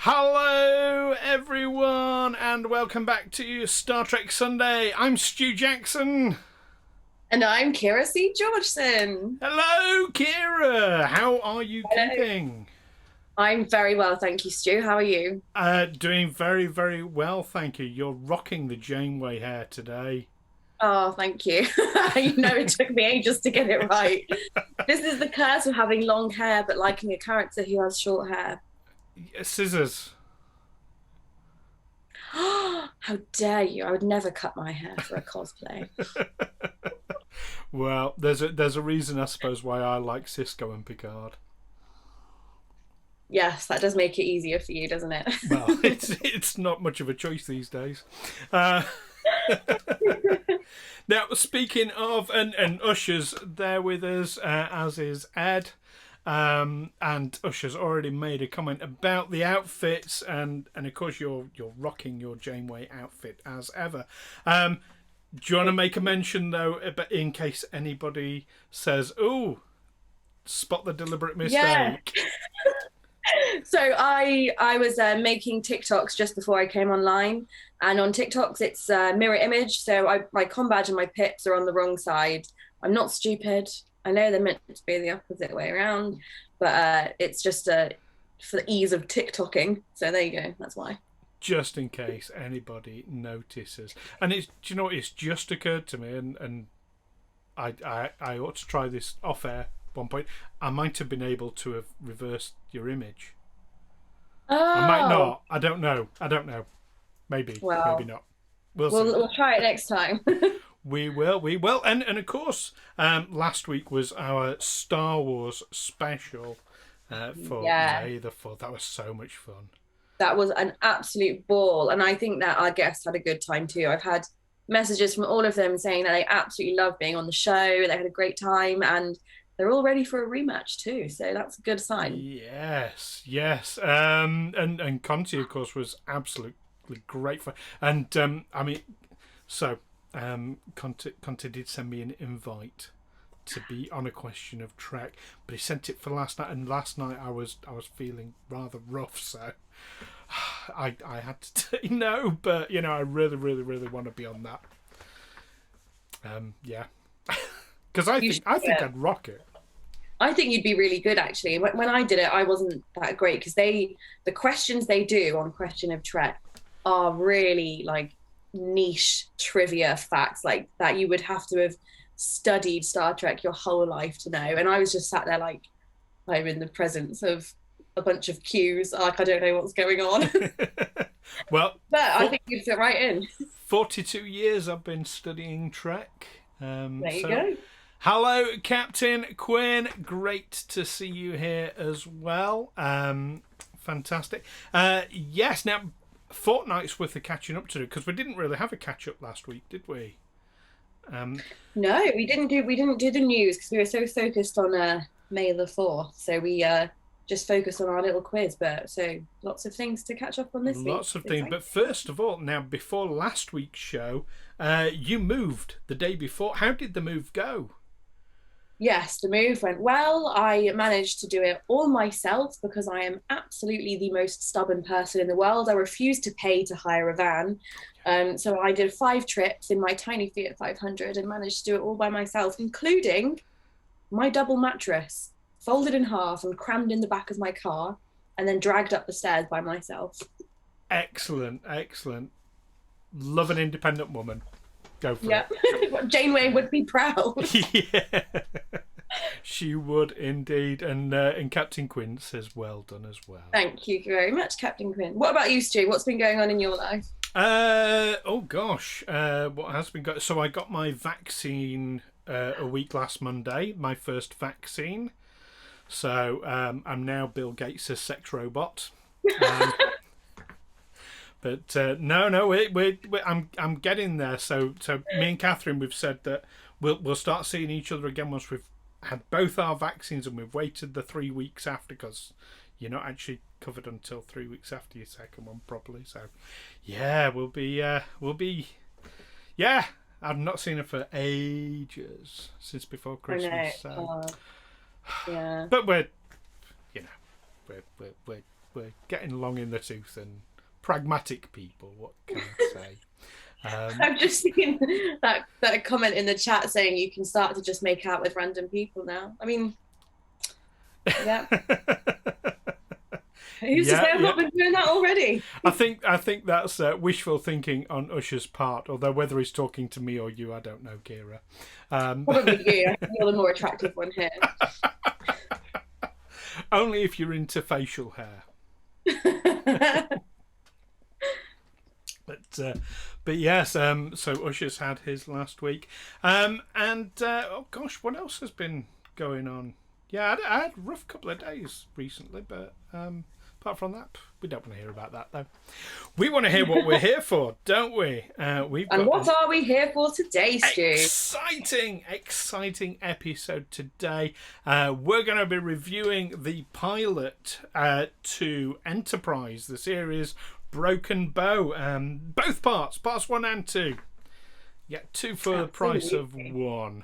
Hello, everyone, and welcome back to Star Trek Sunday. I'm Stu Jackson. And I'm Kira C. Georgeson. Hello, Kira. How are you keeping? I'm very well, thank you, Stu. How are you? Doing very, very well, thank you. You're rocking the Janeway hair today. Oh, thank you. It took me ages to get it right. This is the curse of having long hair, but liking a character who has short hair. Scissors. How dare you? I would never cut my hair for a cosplay. Well, there's a reason, I suppose, why I like Cisco and Picard. Yes, that does make it easier for you, doesn't it? Well, it's not much of a choice these days. Uh, Now, speaking of, and Usher's there with us, as is Ed. And Usher's already made a comment about the outfits, and of course you're rocking your Janeway outfit as ever. Do you want to make a mention though, in case anybody says, "Oh, spot the deliberate mistake"? Yeah. So I was making TikToks just before I came online, and on TikToks it's mirror image. So my com badge and my pips are on the wrong side. I'm not stupid. I know they're meant to be the opposite way around, but it's just for the ease of TikToking. So there you go. That's why. Just in case anybody notices, and do you know what? It's just occurred to me, and I ought to try this off air. One point, I might have been able to have reversed your image. Oh, I might not. I don't know. Maybe. Well, Maybe not. We'll see. we'll try it next time. We will. And of course, last week was our Star Wars special for Yeah. May the 4th. That was so much fun. That was an absolute ball, and I think that our guests had a good time too. I've had messages from all of them saying that they absolutely loved being on the show. They had a great time, and they're all ready for a rematch too. So that's a good sign. Yes. And Conti, of course, was absolutely great fun. And I mean, so Conti did send me an invite to be on a question of Trek, but he sent it for last night, and last night I was feeling rather rough, so I had to say no. But I really, really, really want to be on that. Yeah, because I think I'd rock it. I think you'd be really good actually. When I did it, I wasn't that great because the questions they do on Question of Trek are really like niche trivia facts like that you would have to have studied Star Trek your whole life to know. And I was just sat there like I'm in the presence of a bunch of cues. Like I don't know what's going on. Well, but I think you'd fit right in. 42 years I've been studying Trek. There you go. Hello, Captain Quinn. Great to see you here as well. Fantastic. Yes, now, fortnight's worth of catching up to do, because we didn't really have a catch-up last week, did we? No, we didn't do the news because we were so focused on May the 4th. So we just focused on our little quiz. But so lots of things to catch up on this week. Lots of things. But first of all, now, before last week's show, you moved the day before. How did the move go? Yes, the move went well. I managed to do it all myself because I am absolutely the most stubborn person in the world. I refuse to pay to hire a van. So I did 5 trips in my tiny Fiat 500 and managed to do it all by myself, including my double mattress, folded in half and crammed in the back of my car, and then dragged up the stairs by myself. Excellent. Love an independent woman. Go for it. Janeway would be proud. Yeah, she would indeed. And Captain Quinn says well done as well. Thank you very much, Captain Quinn. What about you, Stu? What's been going on in your life? Oh gosh, what has been going? So I got my vaccine a week last Monday. My first vaccine. So I'm now Bill Gates' sex robot. But no, I'm getting there. So me and Catherine, we've said that we'll start seeing each other again once we've had both our vaccines, and we've waited the 3 weeks after, because you're not actually covered until 3 weeks after your second one properly. So yeah, we'll be yeah. I've not seen her for ages, since before Christmas. I know. So. Yeah. But we're we're getting long in the tooth and pragmatic people. What can I say? I've just seen that comment in the chat saying you can start to just make out with random people now. I mean, yeah. Who's to say I've not been doing that already? I think that's wishful thinking on Usher's part. Although whether he's talking to me or you, I don't know, Keira. Probably you. I think you're the more attractive one here. Only if you're into facial hair. But yes, so Usher's had his last week, and oh gosh, what else has been going on? Yeah, I had a rough couple of days recently, but apart from that, we don't want to hear about that though. We want to hear what we're here for, don't we? What are we here for today, Stu? Exciting episode today. We're going to be reviewing the pilot to Enterprise, the series Broken Bow. Both parts 1 and 2. You get 2 for the price of 1.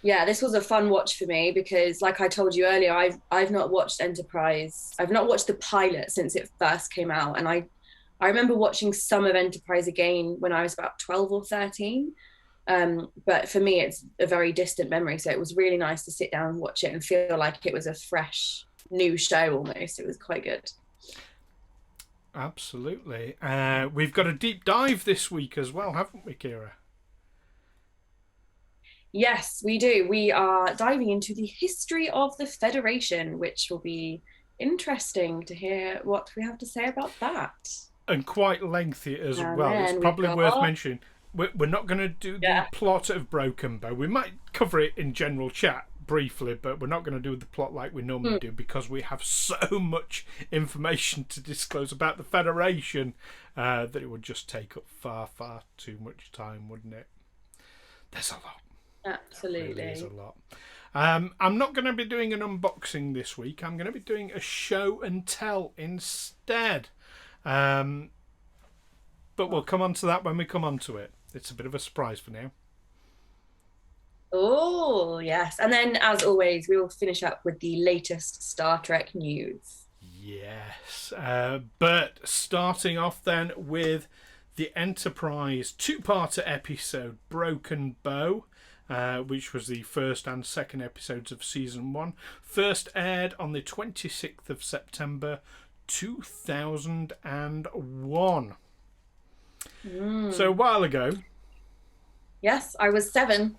Yeah, this was a fun watch for me because, like I told you earlier, I've not watched Enterprise. I've not watched the pilot since it first came out, and I remember watching some of Enterprise again when I was about 12 or 13. But for me, it's a very distant memory, so it was really nice to sit down and watch it and feel like it was a fresh, new show almost. It was quite good. Absolutely. We've got a deep dive this week as well, haven't we, Keira? Yes, we do. We are diving into the history of the Federation, which will be interesting to hear what we have to say about that. And quite lengthy as well. It's probably worth mentioning. We're not going to do the plot of Broken Bow. We might cover it in general chat briefly, but we're not going to do the plot like we normally do because we have so much information to disclose about the Federation that it would just take up far too much time, wouldn't it? There's a lot. Absolutely. There's a lot. I'm not going to be doing an unboxing this week. I'm going to be doing a show and tell instead. But we'll come on to that when we come on to it. It's a bit of a surprise for now. Oh, yes. And then, as always, we will finish up with the latest Star Trek news. Yes. But starting off then with the Enterprise 2-parter episode, Broken Bow, which was the first and second episodes of Season 1. First aired on the 26th of September, 2001. So a while ago. Yes, I was 7.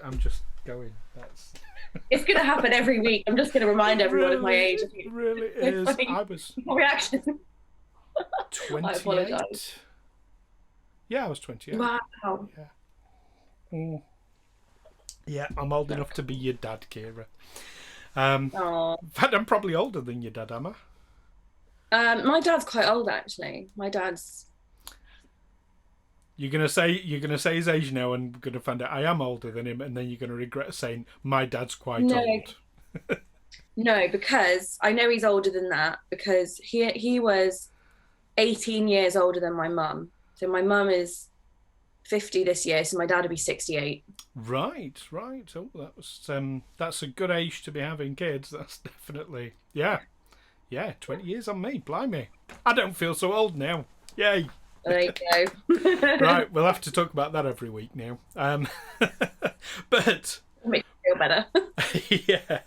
I'm just going. It's going to happen every week. I'm just going to remind everyone of my age. It really is. I was reaction. 28. I apologise. Yeah, I was 28. Wow. Yeah, I'm old enough to be your dad, Keira. In fact, I'm probably older than your dad, am I? My dad's quite old, actually. My dad's. You're gonna say his age now, and we're gonna find out I am older than him, and then you're gonna regret saying my dad's quite old. No, because I know he's older than that because he was 18 years older than my mum. So my mum is 50 this year, so my dad would be 68. Right. Oh, that's a good age to be having kids. That's definitely 20 years on me. Blimey, I don't feel so old now. Yay. There you go. Right, we'll have to talk about that every week now. But make me feel better. Yeah,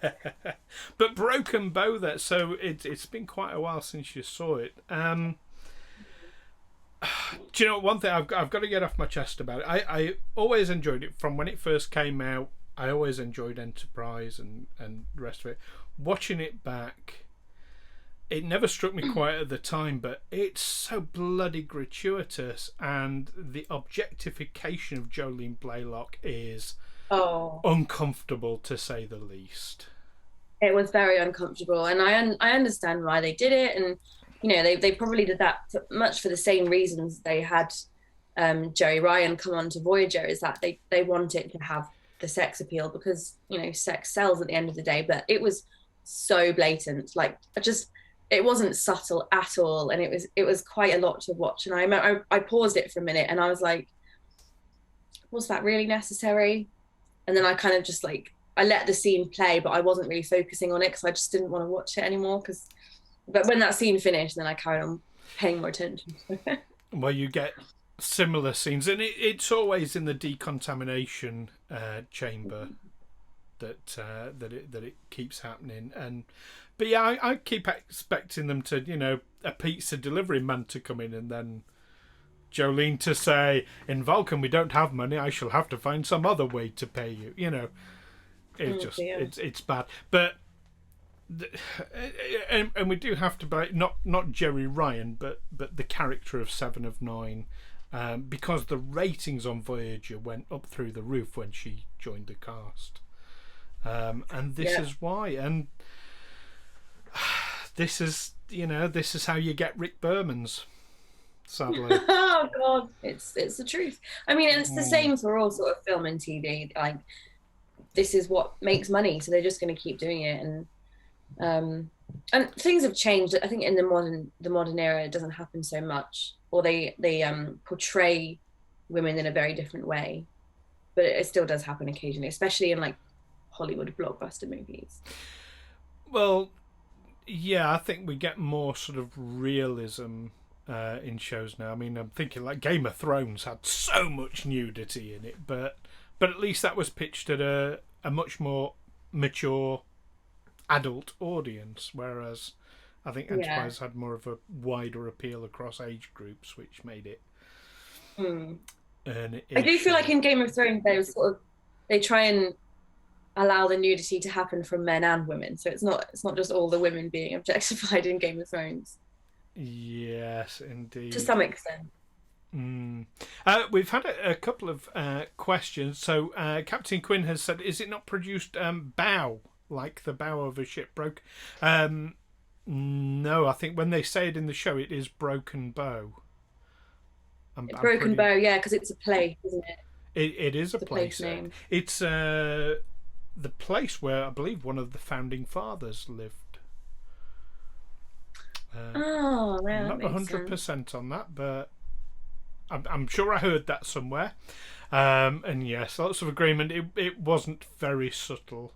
but Broken Bow. That so it's been quite a while since you saw it. Do you know one thing I've got to get off my chest about it? I always enjoyed it from when it first came out. I always enjoyed Enterprise and the rest of it. Watching it back, it never struck me quite at the time, but it's so bloody gratuitous, and the objectification of Jolene Blalock is uncomfortable to say the least. It was very uncomfortable, and I understand why they did it, and you know they probably did that much for the same reasons they had Jerry Ryan come on to Voyager, is that they wanted to have the sex appeal because you know sex sells at the end of the day, but it was so blatant, like it wasn't subtle at all, and it was quite a lot to watch. And I paused it for a minute, and I was like, "Was that really necessary?" And then I kind of just like I let the scene play, but I wasn't really focusing on it because I just didn't want to watch it anymore. But when that scene finished, then I carried on paying more attention. Well, you get similar scenes, and it's always in the decontamination chamber that it keeps happening. But yeah, I keep expecting them to, a pizza delivery man to come in, and then Jolene to say, "In Vulcan, we don't have money. I shall have to find some other way to pay you." It's bad. But and we do have to buy not Jerry Ryan, but the character of 7 of 9, because the ratings on Voyager went up through the roof when she joined the cast, and this is why. And this is how you get Rick Berman's. Sadly. Oh God, it's the truth. I mean, it's the same for all sort of film and TV. Like, this is what makes money, so they're just going to keep doing it. And things have changed. I think in the modern era, it doesn't happen so much, or they portray women in a very different way. But it still does happen occasionally, especially in like Hollywood blockbuster movies. Well, yeah, I think we get more sort of realism in shows now. I mean, I'm thinking like Game of Thrones had so much nudity in it, but at least that was pitched at a much more mature adult audience, whereas I think Enterprise had more of a wider appeal across age groups, which made it I do feel like in Game of Thrones they try and allow the nudity to happen from men and women, so it's not just all the women being objectified in Game of Thrones. Yes, indeed. To some extent. We've had a couple of questions. So Captain Quinn has said, is it not produced bow, like the bow of a ship broke? No, I think when they say it in the show, it is broken bow. Broken Bow, yeah, because it's a place, isn't it? It is a place name. It's the place where I believe one of the founding fathers lived. I'm not 100% on that, but I'm sure I heard that somewhere. And yes, lots of agreement. It wasn't very subtle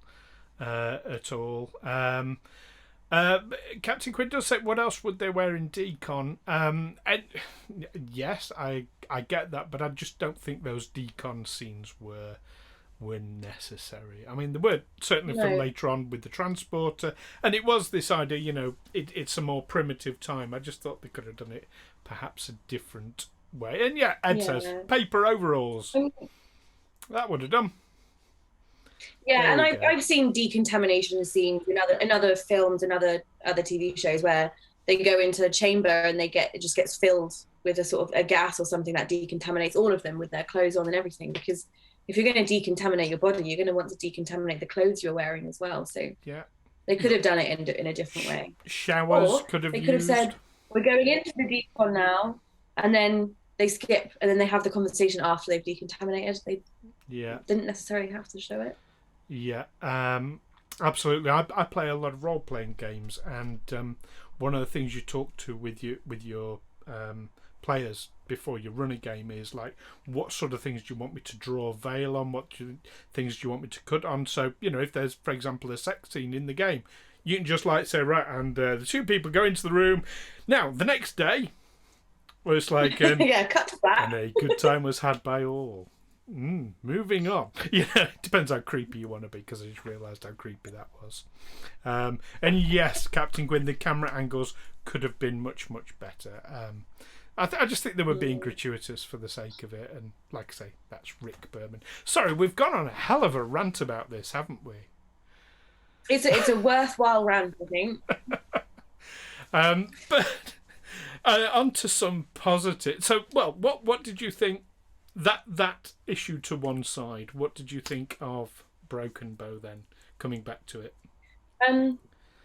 at all. Captain Quinn does say, what else would they wear in decon? And yes, I get that, but I just don't think those decon scenes were necessary. I mean, they were certainly for later on with the transporter, and it was this idea, it's a more primitive time. I just thought they could have done it perhaps a different way. And Ed says paper overalls. That would have done. Yeah, and I've seen decontamination scenes in other films and other TV shows where they go into a chamber and it just gets filled with a sort of a gas or something that decontaminates all of them with their clothes on and everything, because if you're going to decontaminate your body, you're going to want to decontaminate the clothes you're wearing as well. So they could have done it in a different way. Showers could have said, we're going into the decon now, and then they skip, and then they have the conversation after they've decontaminated. They didn't necessarily have to show it. Yeah, absolutely. I play a lot of role-playing games, and one of the things you talk to with your players before you run a game is like, what sort of things do you want me to draw a veil on? Things do you want me to cut on? So, if there's, for example, a sex scene in the game, you can just like say, right, and the two people go into the room. Now, the next day, well, it's like, cut to that. And a good time was had by all. Moving on. Yeah, it depends how creepy you want to be, because I just realised how creepy that was. And yes, Captain Gwyn, the camera angles could have been much, much better. I just think they were being gratuitous for the sake of it, and like I say, that's Rick Berman. Sorry, we've gone on a hell of a rant about this, haven't we? It's a worthwhile rant, I think. But on to some positive. So, well, what did you think? That issue to one side, what did you think of Broken Bow then, coming back to it?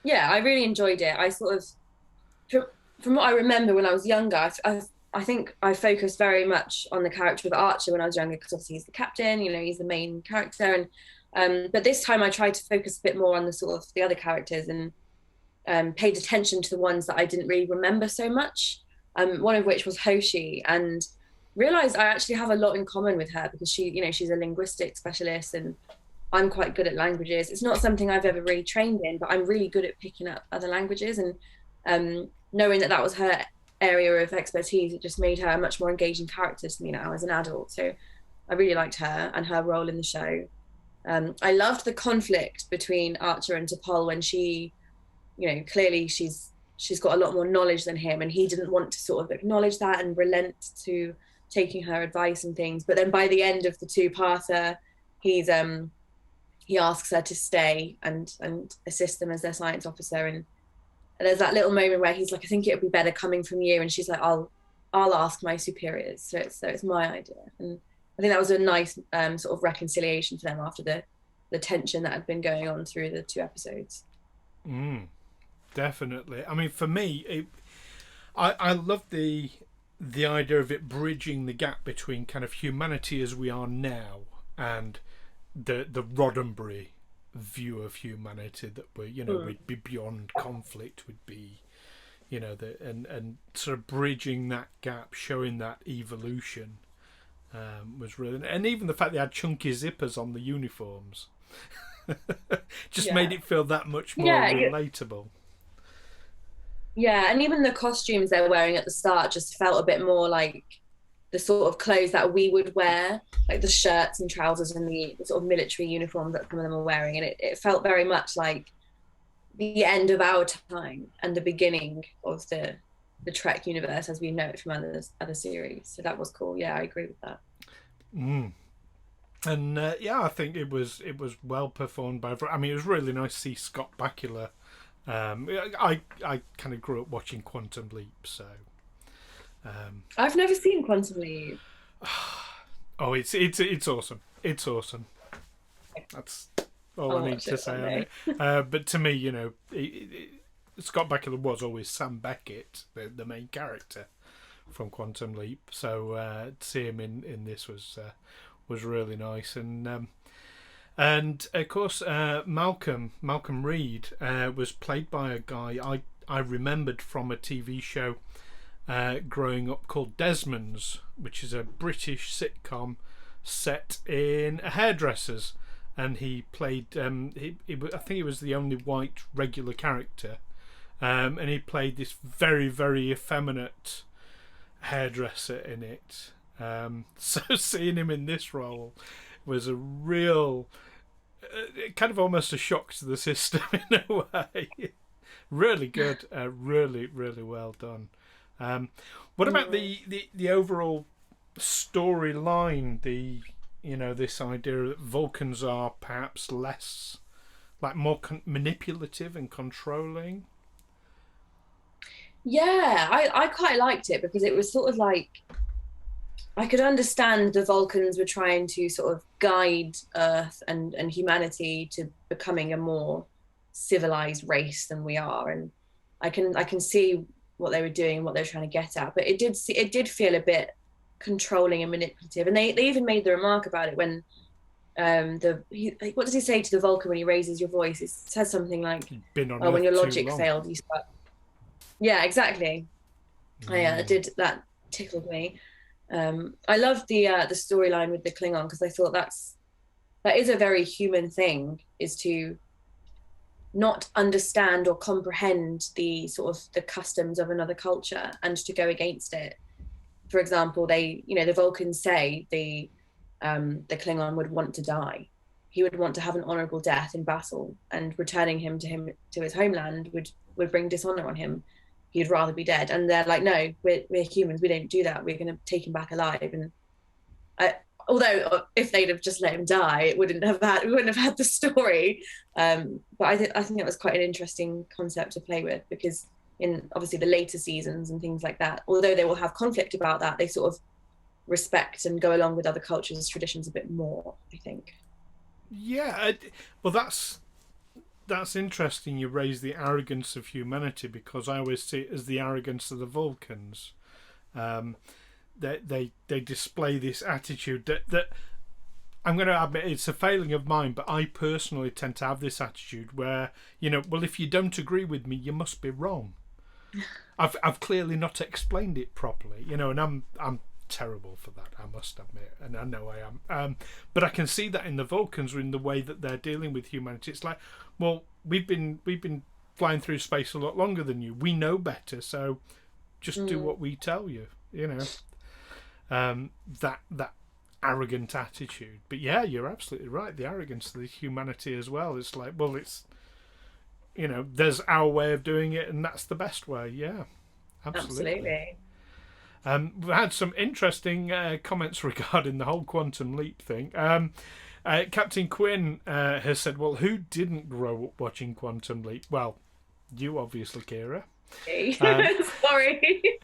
Yeah, I really enjoyed it. I sort of, from what I remember when I was younger, I think I focused very much on the character of Archer when I was younger, because obviously he's the captain, he's the main character. And but this time I tried to focus a bit more on the sort of the other characters, and paid attention to the ones that I didn't really remember so much. One of which was Hoshi, and realized I actually have a lot in common with her, because she's a linguistic specialist, and I'm quite good at languages. It's not something I've ever really trained in, but I'm really good at picking up other languages. And knowing that that was her area of expertise, it just made her a much more engaging character to me now as an adult. So I really liked her and her role in the show. I loved the conflict between Archer and T'Pol when she, clearly she's got a lot more knowledge than him, and he didn't want to sort of acknowledge that and relent to taking her advice and things. But then by the end of the two-parter, he asks her to stay and assist them as their science officer. And there's that little moment where he's like, I think it would be better coming from you. And she's like, I'll ask my superiors. So it's my idea. And I think that was a nice sort of reconciliation for them after the tension that had been going on through the 2 episodes. Definitely. I mean, for me, I love the idea of it bridging the gap between kind of humanity as we are now and the Roddenberry view of humanity, that would be beyond conflict, would be, and sort of bridging that gap, showing that evolution, was really, and even the fact they had chunky zippers on the uniforms just made it feel that much more relatable. Yeah, and even the costumes they're wearing at the start just felt a bit more like the sort of clothes that we would wear, like the shirts and trousers and the sort of military uniforms that some of them are wearing. And it felt very much like the end of our time and the beginning of the Trek universe as we know it from other series. So that was cool. Yeah, I agree with that. And I think it was well performed by. I mean, it was really nice to see Scott Bakula. I kind of grew up watching Quantum Leap, so. I've never seen Quantum Leap. Oh, it's awesome. It's awesome. That's all I need to say on it. But to me, Scott Bakula was always Sam Beckett, the main character from Quantum Leap. So to see him in this was really nice. And of course, Malcolm Reed was played by a guy I remembered from a TV show growing up called Desmond's, which is a British sitcom set in a hairdresser's, and he played I think he was the only white regular character, and he played this very, very effeminate hairdresser in it. So seeing him in this role was a real kind of almost a shock to the system in a way. Really good, really, really well done. What about the overall storyline? This idea that Vulcans are perhaps less, like more manipulative and controlling. Yeah, I quite liked it because it was sort of like I could understand the Vulcans were trying to sort of guide Earth and humanity to becoming a more civilized race than we are, and I can see what they were doing and what they were trying to get at, but it did feel a bit controlling and manipulative. And they even made the remark about it when what does he say to the Vulcan when he raises your voice? It says something like, "Oh, when your logic failed, you start." Yeah, exactly. That tickled me. I loved the storyline with the Klingon because I thought that is a very human thing, is to not understand or comprehend the sort of the customs of another culture and to go against it. For example, the Vulcans say the Klingon would want to die. He would want to have an honorable death in battle, and returning him to his homeland would bring dishonor on him. He'd rather be dead. And they're like, no, we're humans. We don't do that. We're going to take him back alive. And although if they'd have just let him die, we wouldn't have had the story. But I think that was quite an interesting concept to play with, because in obviously the later seasons and things like that, although they will have conflict about that, they sort of respect and go along with other cultures' traditions a bit more, I think. Yeah, well, that's interesting. You raise the arrogance of humanity, because I always see it as the arrogance of the Vulcans. They display this attitude that I'm going to admit it's a failing of mine, but I personally tend to have this attitude where, well, if you don't agree with me, you must be wrong. I've clearly not explained it properly, and I'm terrible for that, I must admit, and I know I am. But I can see that in the Vulcans, in the way that they're dealing with humanity. It's like, well, we've been flying through space a lot longer than you. We know better, so just do what we tell you. That arrogant attitude. But yeah, you're absolutely right. The arrogance, the humanity as well. It's like, well, it's there's our way of doing it, and that's the best way. Yeah, absolutely. We've had some interesting comments regarding the whole quantum leap thing. Captain Quinn has said, well, who didn't grow up watching Quantum Leap? Well, you obviously, Keira. Sorry.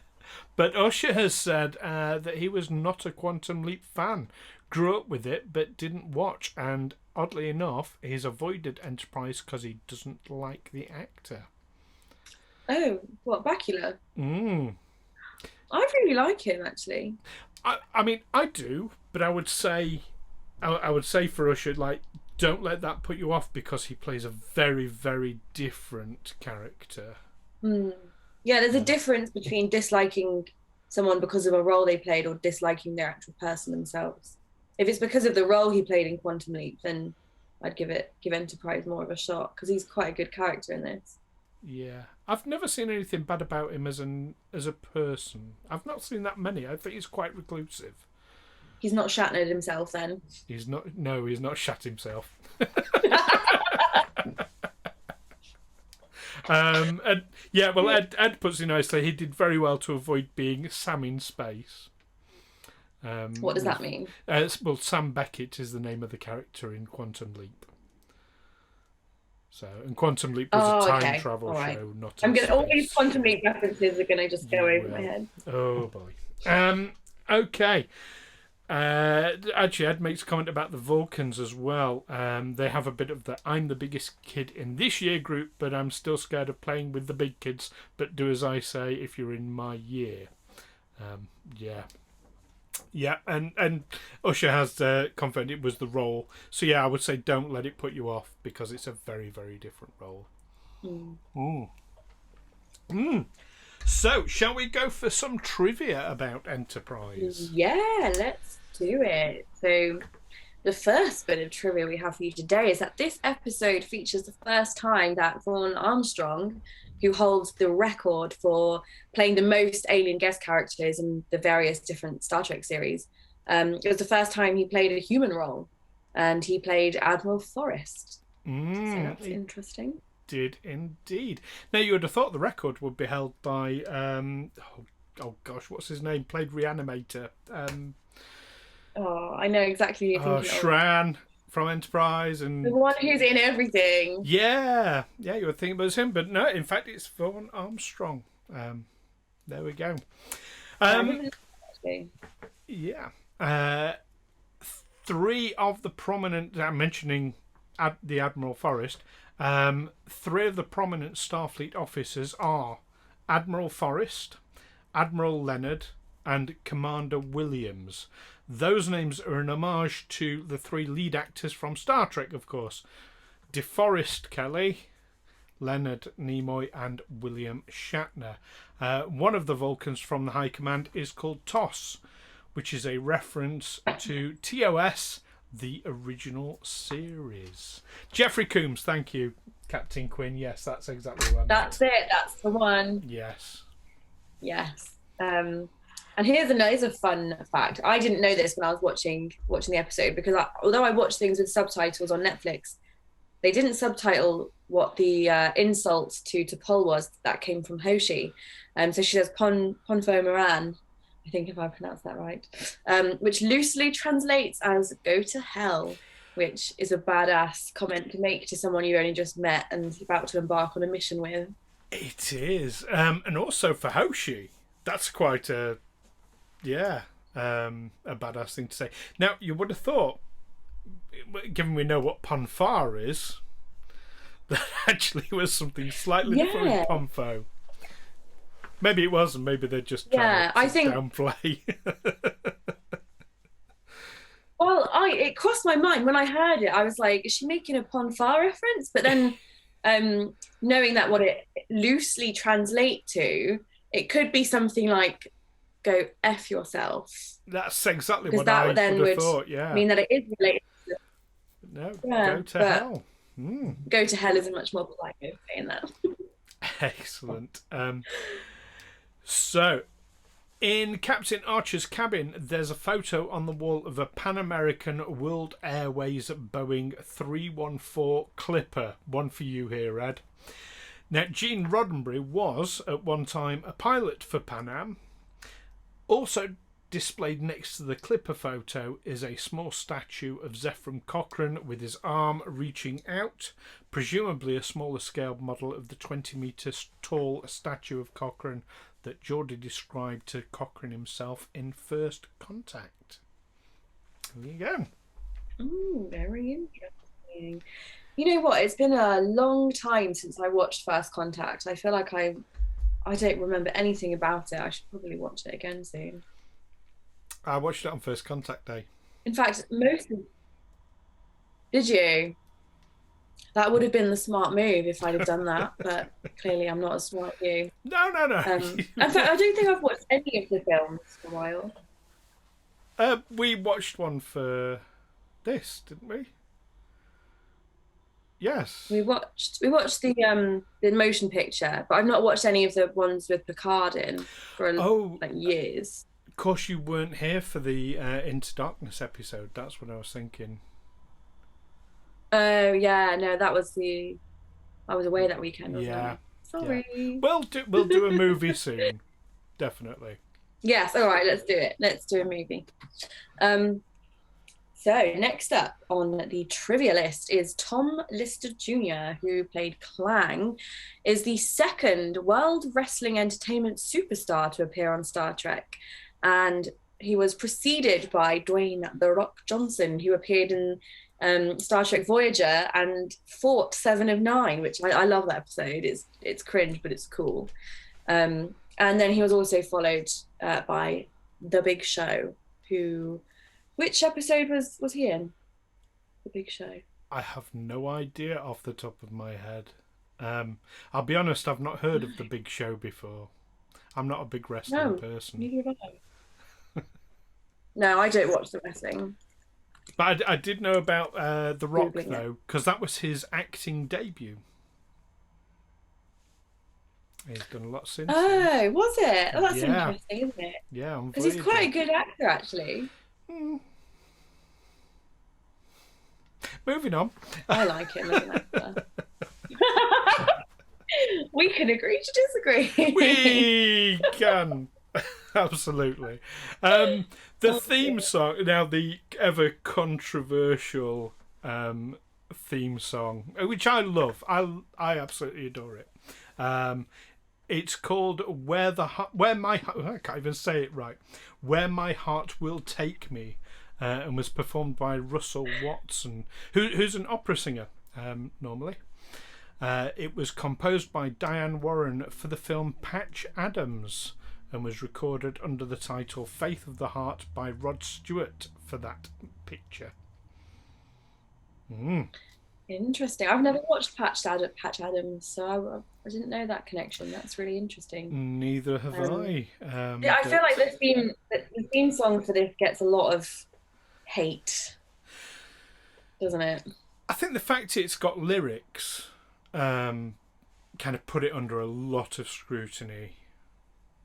But Usher has said that he was not a Quantum Leap fan, grew up with it, but didn't watch. And oddly enough, he's avoided Enterprise because he doesn't like the actor. Oh, what, Bakula? I really like him, actually. I mean, I do, but I would say for Usher, like, don't let that put you off because he plays a very, very different character. Yeah, there's a difference between disliking someone because of a role they played or disliking their actual person themselves. If it's because of the role he played in Quantum Leap, then I'd give Enterprise more of a shot because he's quite a good character in this. Yeah, I've never seen anything bad about him as a person. I've not seen that many. I think he's quite reclusive. He's not Shatnered himself, then. He's not. No, he's not shat himself. And yeah, well, Ed puts it nicely. He did very well to avoid being Sam in space. What does that mean? Well, Sam Beckett is the name of the character in Quantum Leap. So, and Quantum Leap was a time travel show, not. All these Quantum Leap references are going to just go over my head. Oh boy. Okay. Actually, Ed makes a comment about the Vulcans as well. They have a bit of the "I'm the biggest kid in this year" group, but I'm still scared of playing with the big kids. But do as I say if you're in my year. Yeah, and Usher has confirmed it was the role. So yeah, I would say don't let it put you off because it's a very, very different role. So, shall we go for some trivia about Enterprise? Yeah, let's do it. So, the first bit of trivia we have for you today is that this episode features the first time that Vaughn Armstrong, who holds the record for playing the most alien guest characters in the various different Star Trek series, it was the first time he played a human role, and he played Admiral Forrest. So that's interesting. Did indeed. Now you would have thought the record would be held by oh gosh, what's his name? Played Reanimator. I know exactly who you're thinking of. Shran from Enterprise, and the one who's in everything. Yeah, you would think it was him, but no. In fact, it's Vaughn Armstrong. There we go. Yeah. 3 of the prominent. I'm mentioning the Admiral Forrest. 3 of the prominent Starfleet officers are Admiral Forrest, Admiral Leonard, and Commander Williams. Those names are an homage to the 3 lead actors from Star Trek, of course. DeForest Kelley, Leonard Nimoy, and William Shatner. One of the Vulcans from the High Command is called TOS, which is a reference to TOS, the original series. Jeffrey Coombs, thank you, Captain Quinn. Yes, that's exactly what I meant. That's it. That's the one. Yes. And here's a fun fact. I didn't know this when I was watching the episode because although I watched things with subtitles on Netflix, they didn't subtitle what the insult to T'Pol was that came from Hoshi. So she says Ponfo Moran, I think if I pronounced that right, which loosely translates as "go to hell," which is a badass comment to make to someone you only just met and about to embark on a mission with. It is. And also for Hoshi, that's quite a badass thing to say. Now, you would have thought, given we know what Ponfar is, that actually was something slightly different with Ponfo. Maybe it wasn't. Maybe they're just trying to downplay. Well, it crossed my mind when I heard it. I was like, is she making a Ponfar reference? But then knowing that what it loosely translates to, it could be something like go F yourself. That's exactly Because what I that then would have would thought. Yeah. mean that it is related to No, yeah, go to but hell. go to hell is a much more polite way of saying that. Excellent. So, in Captain Archer's cabin, there's a photo on the wall of a Pan American World Airways Boeing 314 Clipper. One for you here, Ed. Now, Gene Roddenberry was, at one time, a pilot for Pan Am. Also displayed next to the Clipper photo is a small statue of Zephram Cochrane with his arm reaching out, presumably a smaller scale model of the 20 metres tall statue of Cochrane that Geordie described to Cochrane himself in First Contact. There you go. Ooh, very interesting. You know what? It's been a long time since I watched First Contact. I feel like I don't remember anything about it. I should probably watch it again soon. I watched it on First Contact Day. In fact, did you? That would have been the smart move if I'd have done that, but clearly I'm not as smart as you. No. In fact, I don't think I've watched any of the films for a while. We watched one for this, didn't we? Yes. We watched the motion picture, but I've not watched any of the ones with Picard in for like years. Of course, you weren't here for the Into Darkness episode. That's what I was thinking. Oh yeah, no, I was away that weekend. Wasn't I? Sorry. Yeah. We'll do a movie soon, definitely. Yes. All right. Let's do it. Let's do a movie. So next up on the trivia list is Tom Lister Jr., who played Clang, is the second World Wrestling Entertainment superstar to appear on Star Trek. And he was preceded by Dwayne "The Rock" Johnson, who appeared in Star Trek Voyager and fought 7 of 9, which I love that episode. It's cringe, but it's cool. And then he was also followed by The Big Show, who... Which episode was he in? The Big Show. I have no idea off the top of my head. I'll be honest, I've not heard of The Big Show before. I'm not a big wrestling person. Neither have I. No, I don't watch the wrestling. But I did know about The Rock, though, because that was his acting debut. He's done a lot since. Oh, was it? Oh, that's interesting, isn't it? Yeah, because he's quite a good actor, actually. Moving on. I like him as an actor. We can agree to disagree. We can. Absolutely. The theme song, now the ever controversial theme song, which I love. I absolutely adore it. It's called I can't even say it right. Where My Heart Will Take Me, and was performed by Russell Watson, who's an opera singer normally. It was composed by Diane Warren for the film Patch Adams and was recorded under the title Faith of the Heart by Rod Stewart for that picture. Interesting. I've never watched Patch Adams, so I didn't know that connection. That's really interesting. Neither have I. Yeah, I feel like the theme song for this gets a lot of hate, doesn't it? I think the fact it's got lyrics kind of put it under a lot of scrutiny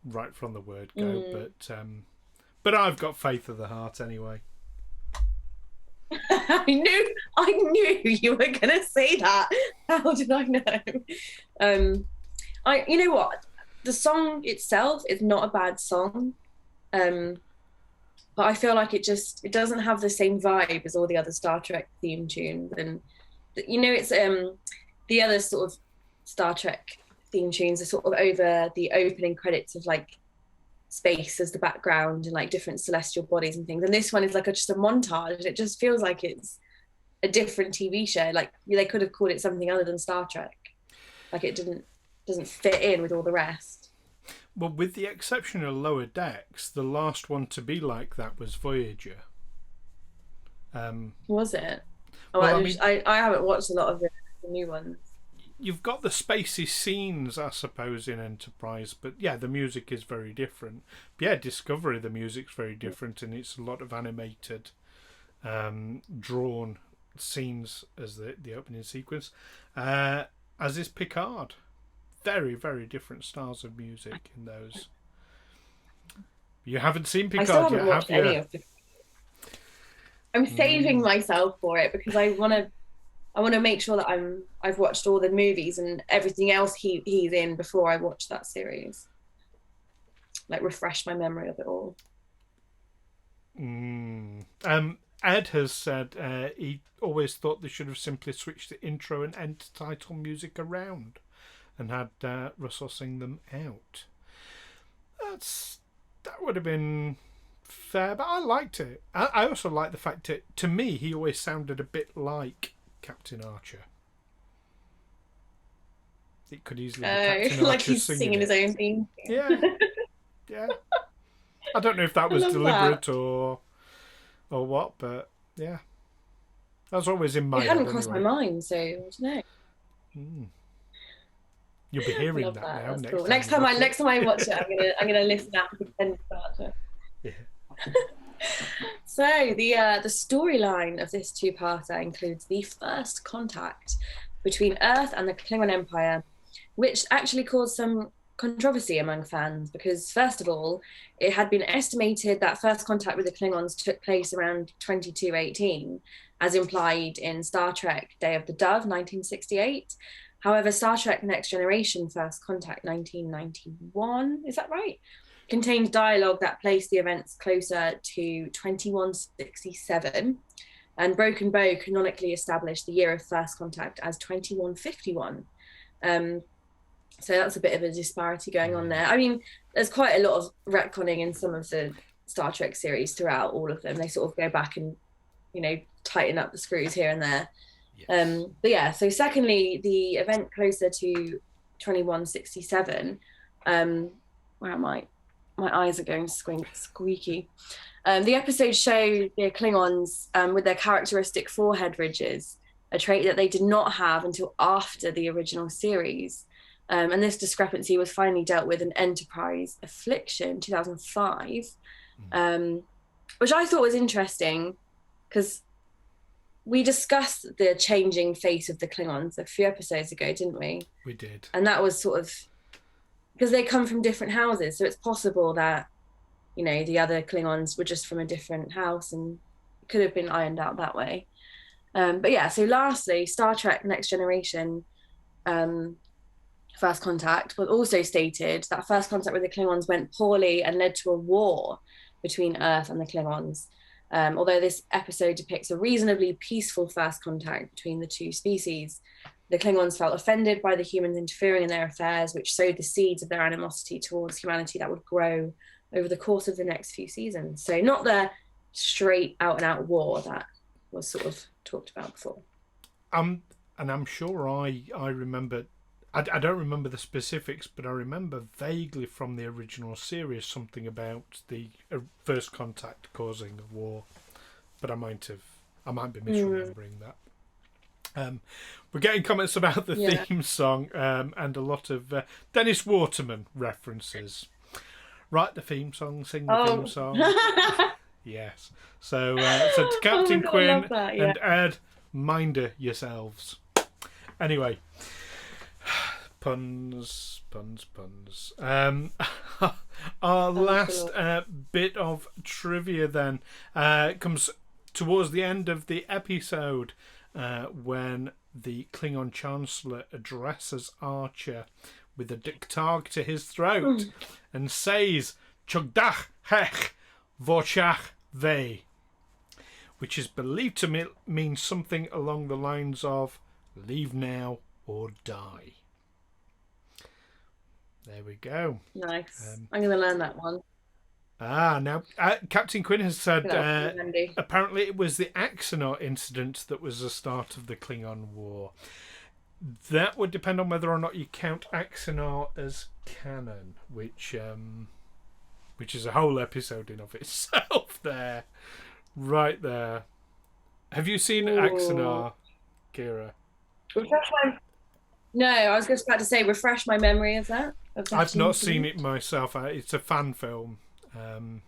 right from the word go. But I've got Faith of the Heart anyway. I knew you were gonna say that. How did I know? You know what? The song itself is not a bad song, but I feel like it doesn't have the same vibe as all the other Star Trek theme tunes, and it's the other sort of Star Trek theme tunes are sort of over the opening credits of like space as the background and like different celestial bodies and things, and this one is like just a montage, and it just feels like it's a different TV show. Like they could have called it something other than Star Trek. Like it doesn't fit in with all the rest. Well, with the exception of Lower Decks, the last one to be like that was Voyager. Was it? Oh, well, I haven't watched a lot of the new ones. you've got the spacey scenes, I suppose, in Enterprise, but yeah, the music is very different. But yeah, Discovery, the music's very different, and it's a lot of animated, drawn scenes as the opening sequence, as is Picard. Very, very different styles of music in those. You haven't seen I still Picard haven't yet, watched have any you? of the. I'm saving myself for it because I want to make sure that I've watched all the movies and everything else he's in before I watch that series. Like refresh my memory of it all. Ed has said he always thought they should have simply switched the intro and end title music around and had Russell sing them out. That would have been fair, but I liked it. I also like the fact that, to me, he always sounded a bit like Captain Archer. It could easily be Captain like Archer he's singing his own theme. Yeah, yeah. I don't know if that was deliberate or what, but yeah, that's always in my head. It hadn't crossed my mind, so I don't know. You'll be hearing that now. That's cool. Next time I watch it, I'm gonna listen out and pretend about it. Yeah. So the storyline of this two-parter includes the first contact between Earth and the Klingon Empire, which actually caused some controversy among fans because, first of all, it had been estimated that first contact with the Klingons took place around 2218, as implied in Star Trek Day of the Dove, 1968. However, Star Trek Next Generation First Contact, 1991, is that right? Contained dialogue that placed the events closer to 2167, and Broken Bow canonically established the year of first contact as 2151. So that's a bit of a disparity going on there. I mean, there's quite a lot of retconning in some of the Star Trek series throughout all of them. They sort of go back and, tighten up the screws here and there. Yes. But yeah, so secondly, the event closer to 2167, where am I? My eyes are going squeaky. The episode showed the Klingons with their characteristic forehead ridges, a trait that they did not have until after the original series. And this discrepancy was finally dealt with in Enterprise Affliction 2005, which I thought was interesting because we discussed the changing face of the Klingons a few episodes ago, didn't we? We did. And that was sort of because they come from different houses. So it's possible that, the other Klingons were just from a different house and it could have been ironed out that way. But yeah, so lastly, Star Trek Next Generation First Contact was also stated that first contact with the Klingons went poorly and led to a war between Earth and the Klingons. Although this episode depicts a reasonably peaceful first contact between the two species, the Klingons felt offended by the humans interfering in their affairs, which sowed the seeds of their animosity towards humanity that would grow over the course of the next few seasons. So not the straight out and out war that was sort of talked about before. And I'm sure I remember, I don't remember the specifics, but I remember vaguely from the original series something about the first contact causing a war, but I might be misremembering that. We're getting comments about the theme song and a lot of Dennis Waterman references. Write the theme song, sing the theme song. Yes. So to Captain Quinn and Ed, mind yourselves. Anyway, puns. Our last bit of trivia then comes towards the end of the episode when the Klingon Chancellor addresses Archer with a dictag to his throat and says, Chugdach hech vochach ve, which is believed to mean something along the lines of leave now or die. There we go. Nice. I'm going to learn that one. Now Captain Quinn has said apparently it was the Axonaut incident that was the start of the Klingon War. That would depend on whether or not you count Axonaut as canon, which is a whole episode in of itself. There, right there. Have you seen Axonaut, Kira? No, I was just about to say, refresh my memory of that I've not seen incident. it myself. It's a fan film, um,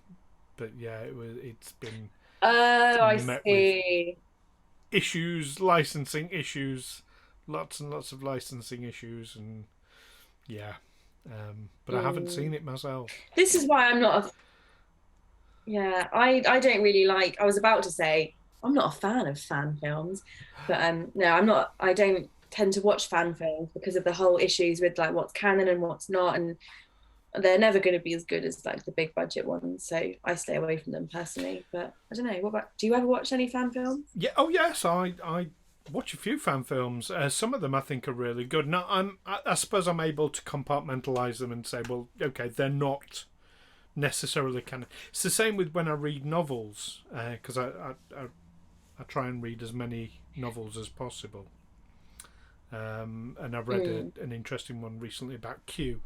but yeah, it's been Oh, I met with see. issues, licensing issues, lots and lots of licensing issues, and yeah. But I haven't Mm. seen it myself. This is why I'm not a, yeah, I don't really like, I was about to say, I'm not a fan of fan films, but no, I'm not, I don't tend to watch fan films because of the whole issues with like what's canon and what's not, and they're never going to be as good as like the big budget ones, so I stay away from them personally. But I don't know, what about, do you ever watch any fan films? Yeah. Oh yes, I watch a few fan films. Some of them I think are really good. Now I suppose I'm able to compartmentalize them and say, well, okay, they're not necessarily canon. It's the same with when I read novels, because I try and read as many novels as possible. And I read Mm. an interesting one recently about Q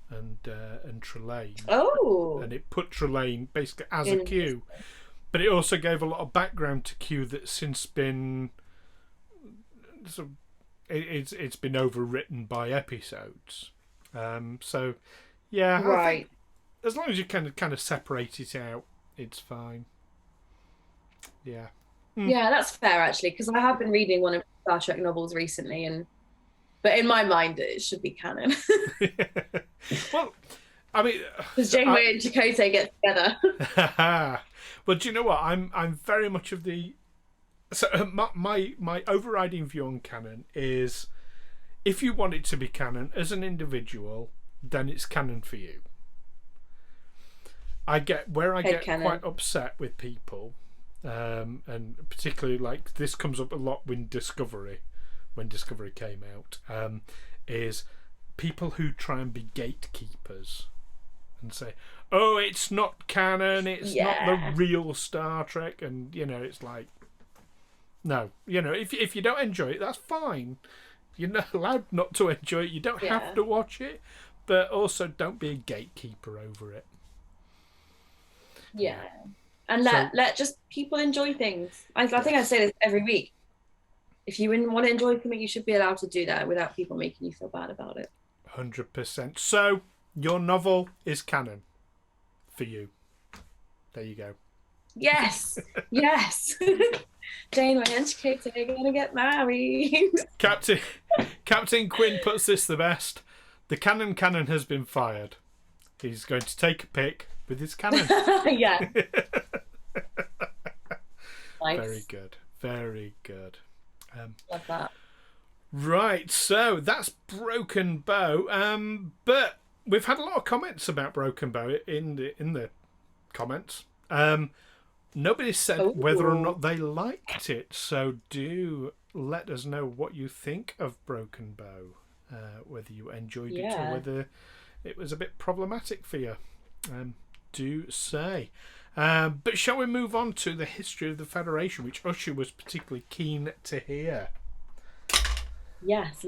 and Trelane, Oh, and it put Trelane basically as a interesting. Q, but it also gave a lot of background to Q that's since been sort of, it's been overwritten by episodes. So yeah, I think Right. as long as you kind of separate it out, it's fine. Yeah. Mm. Yeah, that's fair actually, because I have been reading one of Star Trek novels recently, and but in my mind it should be canon Well, I mean, because Janeway and Chakotay get together. well, do you know what? I'm very much of the so my overriding view on canon is if you want it to be canon as an individual, then it's canon for you. I Head get canon. quite upset with people, and particularly like this comes up a lot when Discovery came out, is people who try and be gatekeepers and say, "Oh, it's not canon. It's not the Yeah, real Star Trek," and it's like, no, if you don't enjoy it, that's fine. You're not allowed not to enjoy it. You don't have yeah, to watch it, but also don't be a gatekeeper over it. yeah. Yeah. And So let just people enjoy things. I think I yes, say this every week. If you want to enjoy something, you should be allowed to do that without people making you feel bad about it. 100%. So your novel is canon for you. There you go. Yes, yes. Janeway and Chakotay are gonna get married. Captain Captain Quinn puts this the best. The cannon has been fired. He's going to take a pick with his cannon. Yeah, Very nice. good. Very good. Love that. Right, so that's Broken Bow. But we've had a lot of comments about Broken Bow in the comments. Nobody said whether or Oh, not they liked it, so do let us know what you think of Broken Bow. Whether you enjoyed it or yeah. whether it was a bit problematic for you. Do say. But shall we move on to the history of the Federation, which Usher was particularly keen to hear? Yes,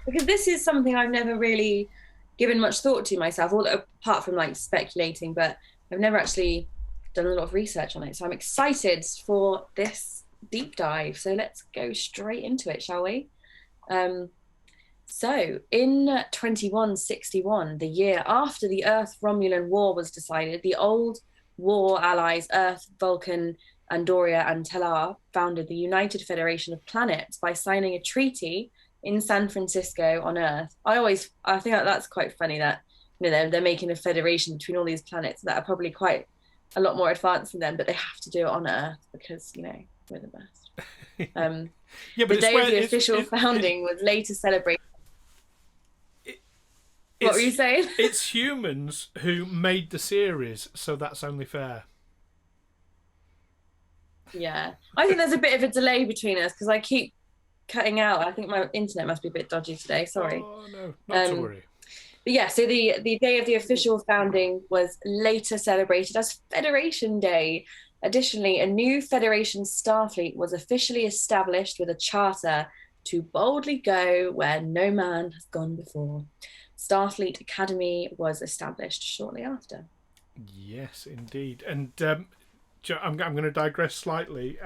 because this is something I've never really given much thought to myself, all apart from like speculating, but I've never actually done a lot of research on it. So I'm excited for this deep dive. So let's go straight into it, shall we? Um, so in 2161, the year after the Earth Romulan War was decided, the old war allies Earth, Vulcan, Andoria, and Tellar founded the United Federation of Planets by signing a treaty in San Francisco on Earth. I think that's quite funny that they're making a federation between all these planets that are probably quite a lot more advanced than them, but they have to do it on Earth because we're the best. Um, Yeah, but the it's day of where the official founding was later celebrated. it, What were you it's saying? it's humans who made the series, so that's only fair. Yeah, I think there's a bit of a delay between us because I keep cutting out. I think my internet must be a bit dodgy today. Sorry. Oh no, not to Um, worry. but yeah, so the day of the official founding was later celebrated as Federation Day. Additionally, a new Federation Starfleet was officially established with a charter to boldly go where no man has gone before. Starfleet Academy was established shortly after. Yes, indeed. And I'm going to digress slightly.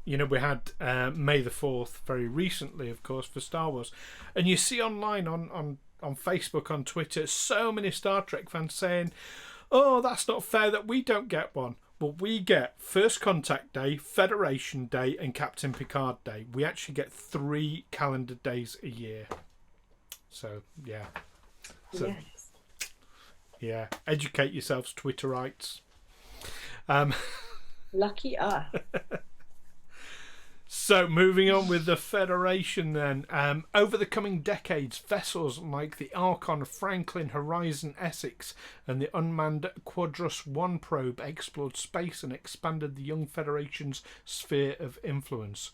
we had May the 4th very recently, of course, for Star Wars. And you see online on Facebook, on Twitter, so many Star Trek fans saying, oh, that's not fair that we don't get one. Well, we get First Contact Day, Federation Day, and Captain Picard Day. We actually get 3 calendar days a year. So, yeah. So, yes. Yeah. Educate yourselves, Twitterites. Lucky us. So, moving on with the Federation then. Over the coming decades, vessels like the Archon, Franklin, Horizon, Essex, and the unmanned Quadrus 1 probe explored space and expanded the young Federation's sphere of influence.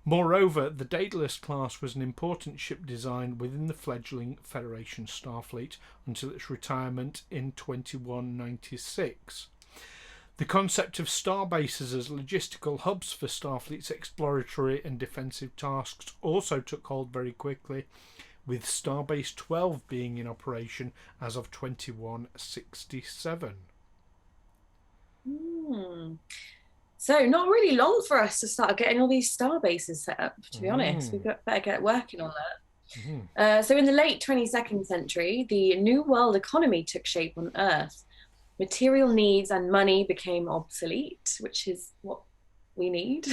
Moreover, the Daedalus class was an important ship design within the fledgling Federation Starfleet until its retirement in 2196. The concept of starbases as logistical hubs for Starfleet's exploratory and defensive tasks also took hold very quickly, with Starbase 12 being in operation as of 2167. So not really long for us to start getting all these starbases set up, to be honest. We've better get working on that. So in the late 22nd century, the New World economy took shape on Earth. Material needs and money became obsolete, which is what we need.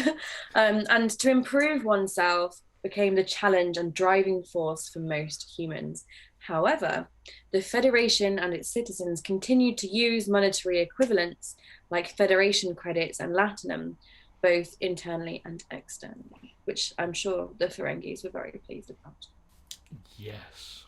And to improve oneself became the challenge and driving force for most humans. However, the Federation and its citizens continued to use monetary equivalents like Federation credits and Latinum, both internally and externally, which I'm sure the Ferengis were very pleased about. Yes.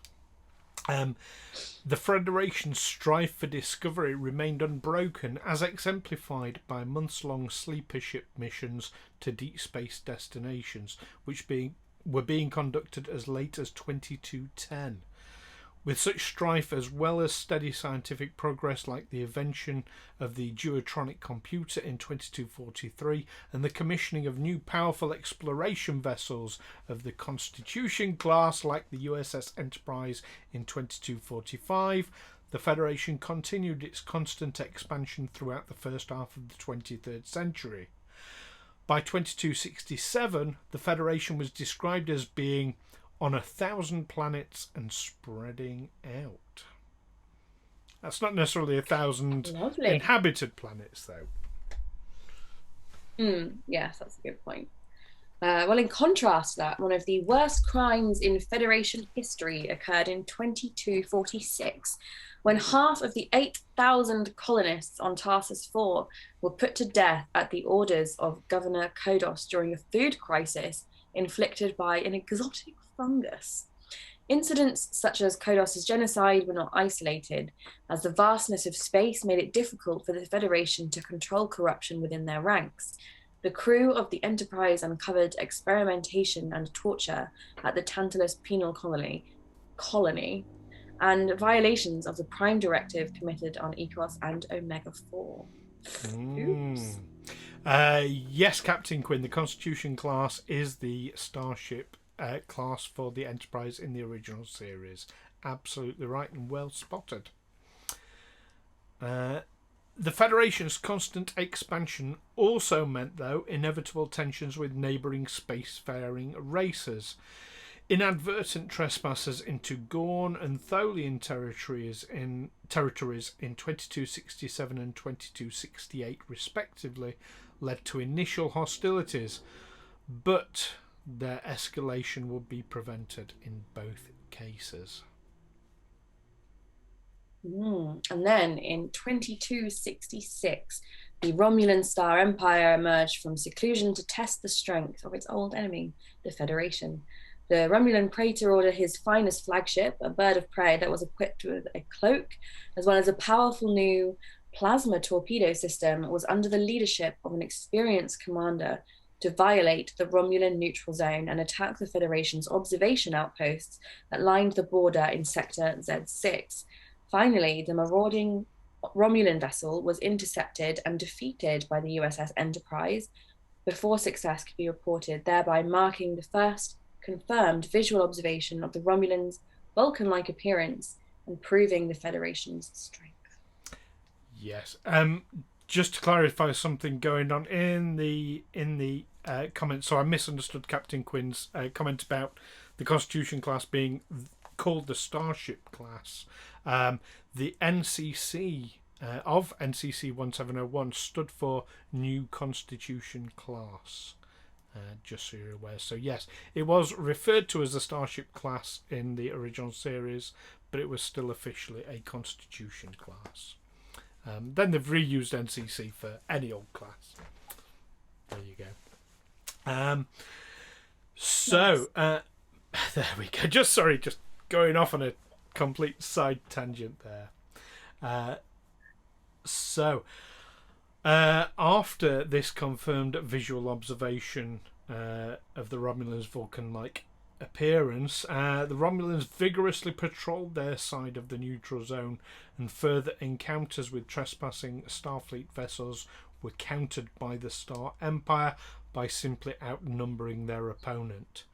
The Federation's strive for discovery remained unbroken, as exemplified by months-long sleeper ship missions to deep space destinations, which were being conducted as late as 2210. With such strife, as well as steady scientific progress like the invention of the duotronic computer in 2243 and the commissioning of new powerful exploration vessels of the Constitution class like the USS Enterprise in 2245, the Federation continued its constant expansion throughout the first half of the 23rd century. By 2267, the Federation was described as being on 1,000 planets and spreading out. That's not necessarily 1,000 inhabited planets, though. Yes, that's a good point. Well, in contrast to that, one of the worst crimes in Federation history occurred in 2246, when half of the 8,000 colonists on Tarsus 4 were put to death at the orders of Governor Kodos during a food crisis inflicted by an exotic fungus. Incidents such as Kodos's genocide were not isolated, as the vastness of space made it difficult for the Federation to control corruption within their ranks. The crew of the Enterprise uncovered experimentation and torture at the Tantalus Penal Colony and violations of the Prime Directive committed on Ecos and Omega 4. Oops. Yes, Captain Quinn, the Constitution class is the starship class for the Enterprise in the original series. Absolutely right and well spotted. The Federation's constant expansion also meant, though, inevitable tensions with neighbouring spacefaring races. Inadvertent trespassers into Gorn and Tholian territories in 2267 and 2268 respectively led to initial hostilities, but their escalation would be prevented in both cases. And then in 2266, the Romulan Star Empire emerged from seclusion to test the strength of its old enemy, the Federation. The Romulan Praetor ordered his finest flagship, a bird of prey that was equipped with a cloak, as well as a powerful new plasma torpedo system, was under the leadership of an experienced commander to violate the Romulan neutral zone and attack the Federation's observation outposts that lined the border in Sector Z6. Finally, the marauding Romulan vessel was intercepted and defeated by the USS Enterprise before success could be reported, thereby marking the first confirmed visual observation of the Romulans' Vulcan-like appearance and proving the Federation's strength. Yes. Just to clarify something going on in the comment. So I misunderstood Captain Quinn's comment about the Constitution class being called the Starship class. The NCC of NCC 1701 stood for New Constitution Class. Just so you're aware. So yes, it was referred to as the Starship class in the original series, but it was still officially a Constitution class. Then they've reused NCC for any old class. There you go. There we go. Just going off on a complete side tangent there. After this confirmed visual observation of the Romulans' Vulcan-like appearance, the Romulans vigorously patrolled their side of the neutral zone, and further encounters with trespassing Starfleet vessels were countered by the Star Empire by simply outnumbering their opponent.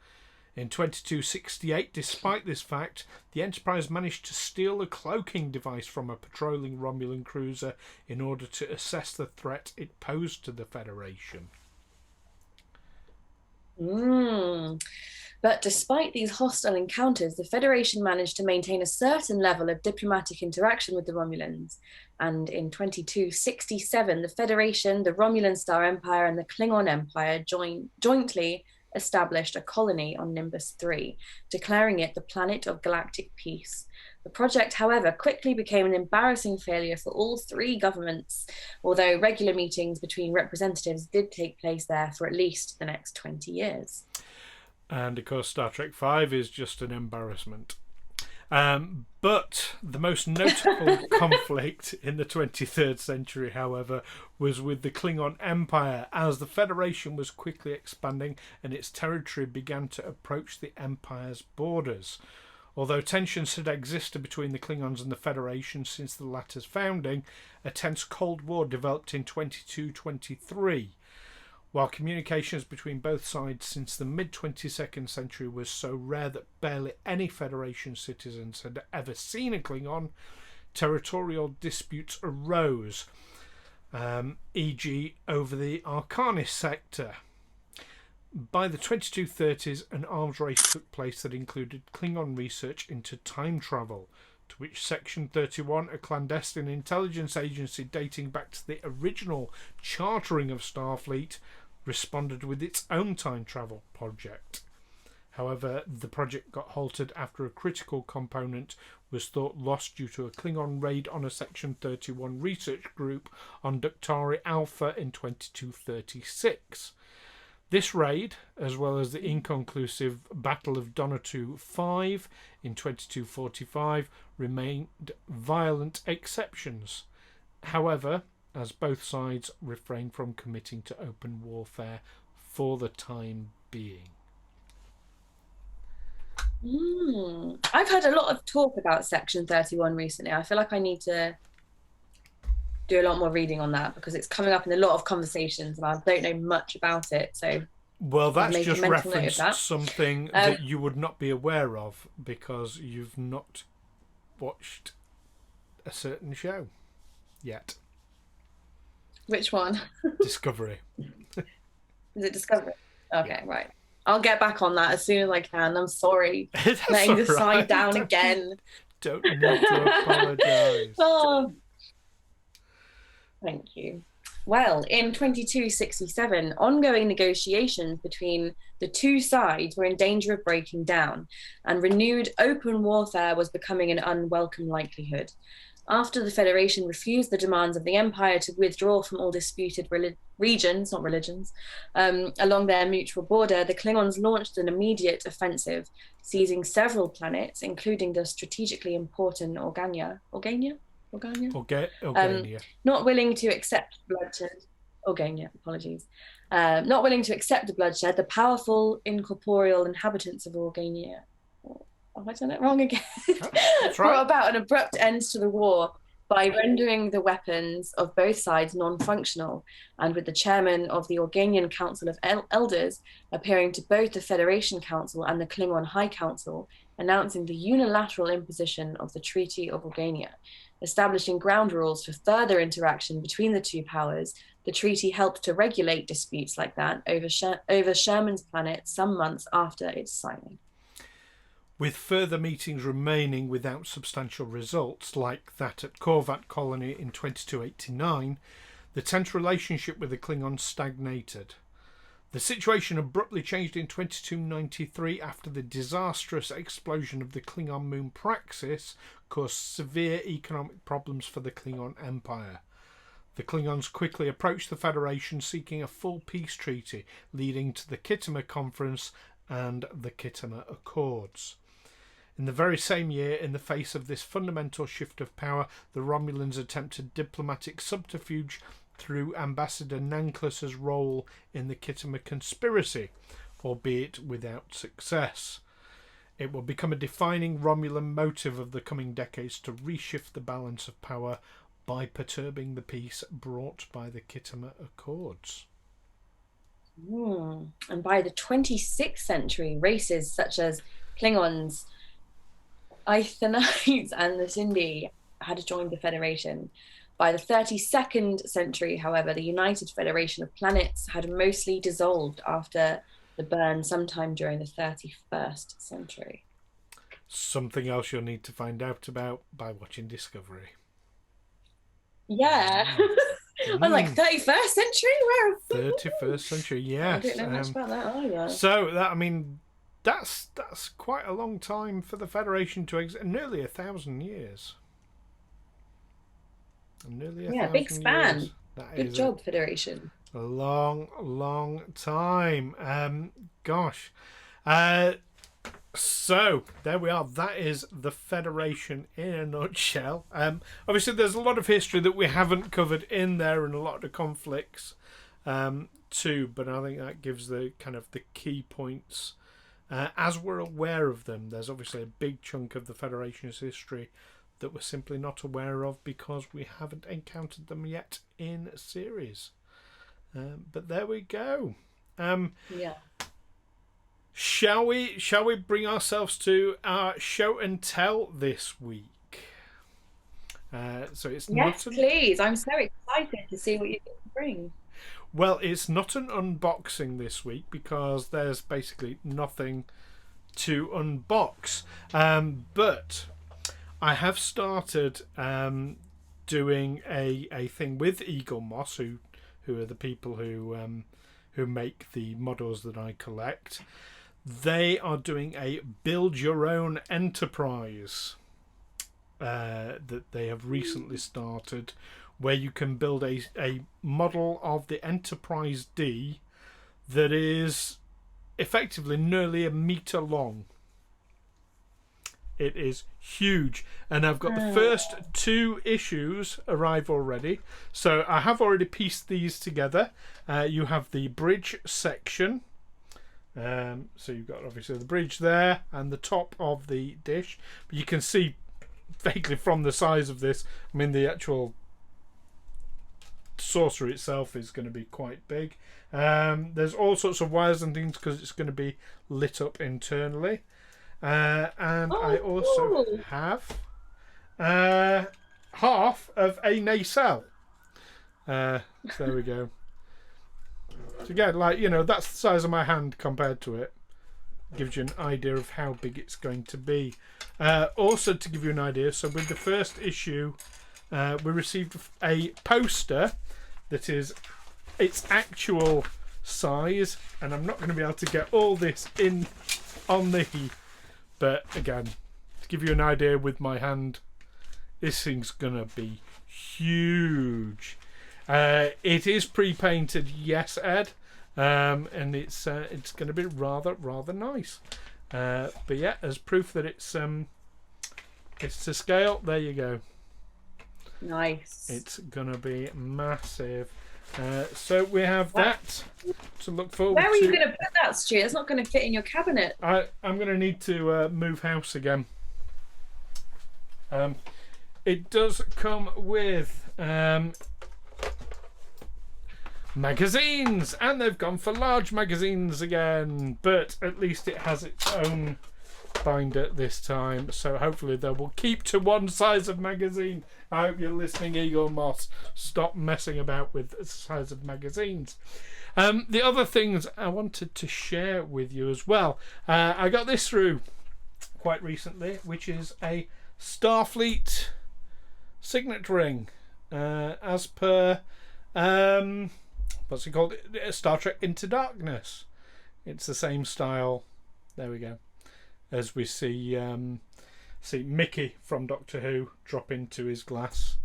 In 2268, despite this fact, the Enterprise managed to steal a cloaking device from a patrolling Romulan cruiser in order to assess the threat it posed to the Federation. But despite these hostile encounters, the Federation managed to maintain a certain level of diplomatic interaction with the Romulans. And in 2267, the Federation, the Romulan Star Empire, and the Klingon Empire jointly established a colony on Nimbus 3, declaring it the planet of galactic peace. The project, however, quickly became an embarrassing failure for all three governments, although regular meetings between representatives did take place there for at least the next 20 years. And of course, Star Trek V is just an embarrassment. But the most notable conflict in the 23rd century, however, was with the Klingon Empire, as the Federation was quickly expanding and its territory began to approach the Empire's borders. Although tensions had existed between the Klingons and the Federation since the latter's founding, a tense Cold War developed in 2223. While communications between both sides since the mid-22nd century was so rare that barely any Federation citizens had ever seen a Klingon, territorial disputes arose, e.g. over the Arcanis sector. By the 2230s, an arms race took place that included Klingon research into time travel, to which Section 31, a clandestine intelligence agency dating back to the original chartering of Starfleet, responded with its own time travel project. However, the project got halted after a critical component was thought lost due to a Klingon raid on a Section 31 research group on Ductari Alpha in 2236. This raid, as well as the inconclusive Battle of Donatu 5 in 2245, remained violent exceptions. However, as both sides refrained from committing to open warfare for the time being. I've heard a lot of talk about Section 31 recently. I feel like I need to do a lot more reading on that because it's coming up in a lot of conversations and I don't know much about it. So, well, that's just referenced something that you would not be aware of because you've not watched a certain show yet. Which one? Discovery. Is it Discovery? Okay, yeah. Right. I'll get back on that as soon as I can. I'm sorry. Laying the side down again. Don't need to apologise. Oh. Thank you. Well, in 2267, ongoing negotiations between the two sides were in danger of breaking down, and renewed open warfare was becoming an unwelcome likelihood. After the Federation refused the demands of the Empire to withdraw from all disputed regions, not religions, along their mutual border, the Klingons launched an immediate offensive, seizing several planets, including the strategically important Organia. Not willing to accept bloodshed. Organia, apologies. Not willing to accept the bloodshed, the powerful incorporeal inhabitants of Organia. Have I done it wrong again? That's right. Brought about an abrupt end to the war by rendering the weapons of both sides non-functional, and with the chairman of the Organian Council of Elders appearing to both the Federation Council and the Klingon High Council, announcing the unilateral imposition of the Treaty of Organia, establishing ground rules for further interaction between the two powers, The treaty helped to regulate disputes like that over Sherman's planet some months after its signing. With further meetings remaining without substantial results, like that at Korvat Colony in 2289, the tense relationship with the Klingons stagnated. The situation abruptly changed in 2293 after the disastrous explosion of the Klingon moon Praxis caused severe economic problems for the Klingon Empire. The Klingons quickly approached the Federation seeking a full peace treaty, leading to the Khitomer Conference and the Khitomer Accords. In the very same year, in the face of this fundamental shift of power, the Romulans attempted diplomatic subterfuge through Ambassador Nanklus's role in the Khitomer conspiracy, albeit without success. It will become a defining Romulan motive of the coming decades to reshift the balance of power by perturbing the peace brought by the Khitomer Accords. And by the 26th century, races such as Klingons, Ithanites and the Sindhi had joined the Federation. By the 32nd century, however, the United Federation of Planets had mostly dissolved after the burn sometime during the 31st century. Something else you'll need to find out about by watching Discovery. Yeah. I'm like, 31st century? Where? 31st century, yes. I don't know much about that either. So, that's quite a long time for the Federation to exist. Nearly 1,000 years. Big span. Years. Good job, Federation. A long time. Gosh. So there we are. That is the Federation in a nutshell. Obviously, there's a lot of history that we haven't covered in there, and a lot of conflicts too. But I think that gives the kind of the key points as we're aware of them. There's obviously a big chunk of the Federation's history that we're simply not aware of because we haven't encountered them yet in series. But there we go. Yeah. Shall we bring ourselves to our show and tell this week? So it's please. I'm so excited to see what you can bring. Well, it's not an unboxing this week because there's basically nothing to unbox. But I have started doing a thing with Eaglemoss, who are the people who make the models that I collect. They are doing a build your own enterprise that they have recently started, where you can build a model of the Enterprise D that is effectively nearly a metre long. It is huge, and I've got the first 2 issues arrive already. So I have already pieced these together. You have the bridge section. So you've got obviously the bridge there and the top of the dish. But you can see vaguely from the size of this, I mean the actual saucer itself is going to be quite big. There's all sorts of wires and things because it's going to be lit up internally. And I also have half of a nacelle. So there we go. So again, like, you know, that's the size of my hand compared to it. Gives you an idea of how big it's going to be. Also, to give you an idea, so with the first issue, we received a poster that is its actual size, and I'm not going to be able to get all this in on the. But again, to give you an idea with my hand, this thing's gonna be huge. It is pre-painted, yes, Ed, and it's going to be rather nice. But yeah, as proof that it's to scale, there you go. Nice. It's gonna be massive. So we have that to look forward to. Where are you going to put that, Stu? It's not going to fit in your cabinet. I'm going to need to move house again. It does come with magazines, and they've gone for large magazines again, but at least it has its own binder this time, so hopefully they will keep to one size of magazine. I hope you're listening, Eaglemoss. Stop messing about with the size of magazines. The other things I wanted to share with you as well. I got this through quite recently, which is a Starfleet signet ring, as per what's it called? Star Trek Into Darkness. It's the same style. There we go. As we see Mickey from Doctor Who drop into his glass.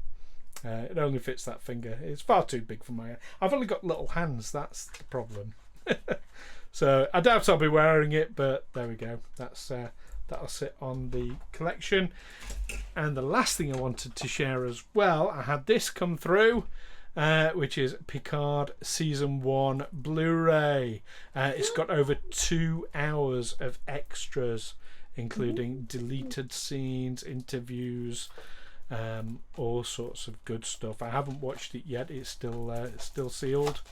It only fits that finger. It's far too big for my hand. I've only got little hands. That's the problem. So I doubt I'll be wearing it, but there we go. That'll sit on the collection. And the last thing I wanted to share as well, I had this come through, which is Picard Season 1 Blu-ray. It's got over 2 hours of extras, including deleted scenes, interviews, all sorts of good stuff. I haven't watched it yet. It's still sealed,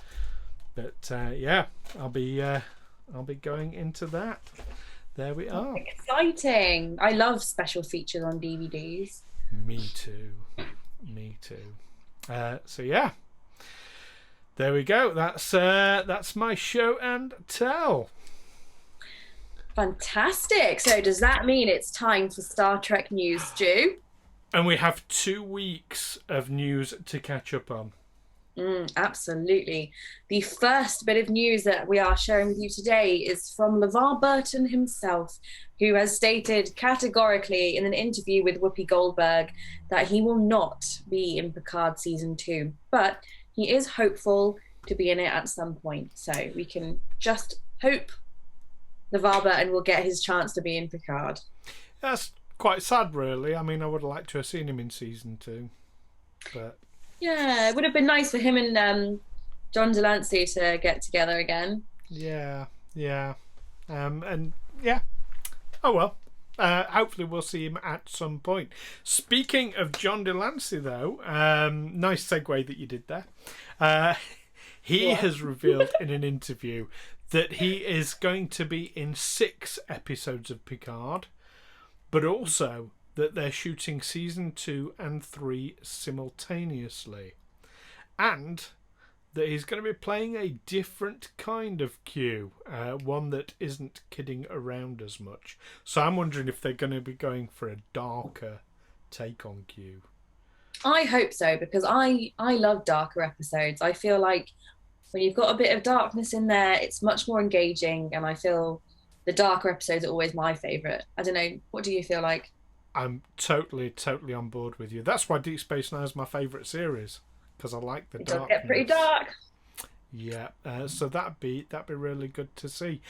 but yeah, I'll be going into that. There we are. Exciting! I love special features on DVDs. Me too. So yeah, there we go. That's my show and tell. Fantastic. So does that mean it's time for Star Trek news, Stu? And we have 2 weeks of news to catch up on. Absolutely. The first bit of news that we are sharing with you today is from LeVar Burton himself, who has stated categorically in an interview with Whoopi Goldberg that he will not be in Picard Season 2, but he is hopeful to be in it at some point. So we can just hope LeVar Burton will get his chance to be in Picard. That's quite sad, really. I mean, I would have liked to have seen him in Season 2, but... Yeah, it would have been nice for him and John Delancey to get together again. Yeah. And yeah. Oh well. Hopefully we'll see him at some point. Speaking of John Delancey, though, nice segue that you did there. He has revealed in an interview that he is going to be in 6 episodes of Picard, but also that they're shooting Season 2 and 3 simultaneously. And that he's going to be playing a different kind of Q, one that isn't kidding around as much. So I'm wondering if they're going to be going for a darker take on Q. I hope so, because I love darker episodes. I feel like when you've got a bit of darkness in there, it's much more engaging, and I feel the darker episodes are always my favourite. I don't know, what do you feel like? I'm totally on board with you. That's why Deep Space Nine is my favourite series, because I like the darkness. It does get pretty dark. Yeah, so that'd be really good to see.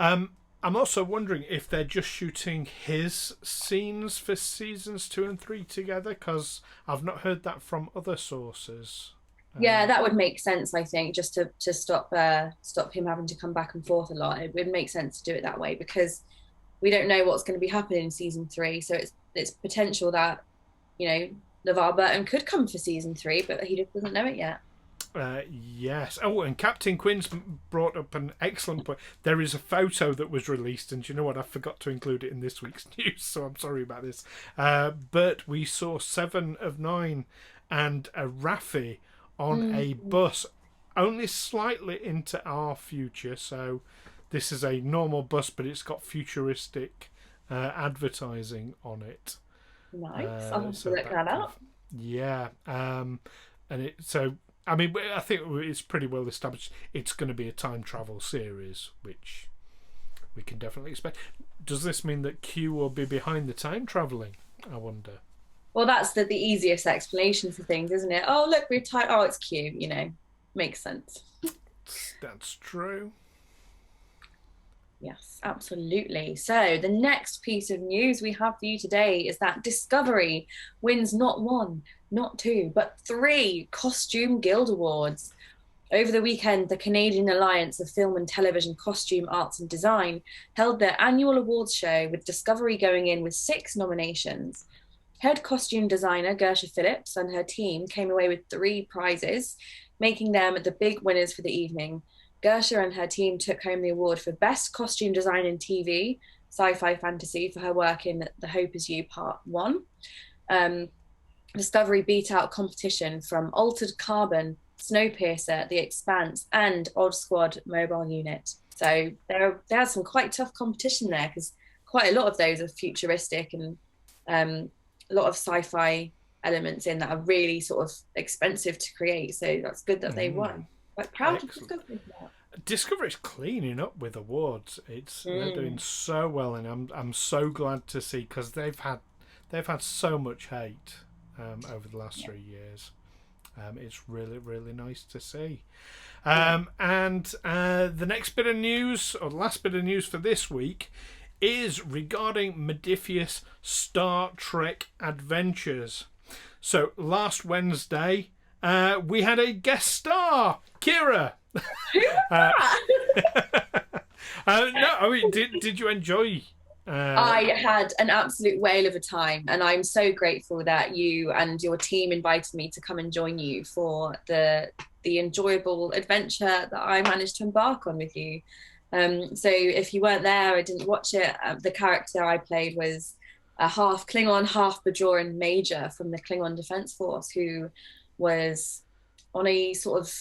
I'm also wondering if they're just shooting his scenes for Seasons 2 and 3 together, because I've not heard that from other sources. Yeah, that would make sense, I think, just to stop him having to come back and forth a lot. It would make sense to do it that way, because we don't know what's going to be happening in Season 3, so it's potential that, you know, LeVar Burton could come for Season 3, but he just doesn't know it yet. Yes. Oh, and Captain Quinn's brought up an excellent point. There is a photo that was released, and you know what? I forgot to include it in this week's news, so I'm sorry about this. But we saw 7 of 9 and a Raffi on a bus, only slightly into our future, so this is a normal bus, but it's got futuristic advertising on it. Nice. I'll have to look that up. Yeah. And I mean, I think it's pretty well established. It's going to be a time travel series, which we can definitely expect. Does this mean that Q will be behind the time traveling? I wonder. Well, that's the easiest explanation for things, isn't it? Oh, look, it's Q, you know. Makes sense. That's true. Yes, absolutely. So the next piece of news we have for you today is that Discovery wins not 1, not 2, but 3 Costume Guild Awards. Over the weekend, the Canadian Alliance of Film and Television Costume Arts and Design held their annual awards show, with Discovery going in with 6 nominations. Head costume designer Gersha Phillips and her team came away with 3 prizes, making them the big winners for the evening. Gersha and her team took home the award for Best Costume Design in TV, Sci-Fi Fantasy, for her work in The Hope Is You Part 1. Discovery beat out competition from Altered Carbon, Snowpiercer, The Expanse, and Odd Squad Mobile Unit. So there had some quite tough competition there, because quite a lot of those are futuristic, and a lot of sci-fi elements in that are really sort of expensive to create. So that's good that they won. Quite proud of Discovery for that. Discovery's cleaning up with awards. They're doing so well, and I'm so glad to see, because they've had so much hate over the last 3 years. It's really, really nice to see. And the next bit of news, or the last bit of news for this week, is regarding Modiphius Star Trek Adventures. So last Wednesday, we had a guest star, Keira. No, I mean, did you enjoy? I had an absolute whale of a time, and I'm so grateful that you and your team invited me to come and join you for the enjoyable adventure that I managed to embark on with you. So if you weren't there or didn't watch it, the character I played was a half Klingon, half Bajoran major from the Klingon Defense Force, who was on a sort of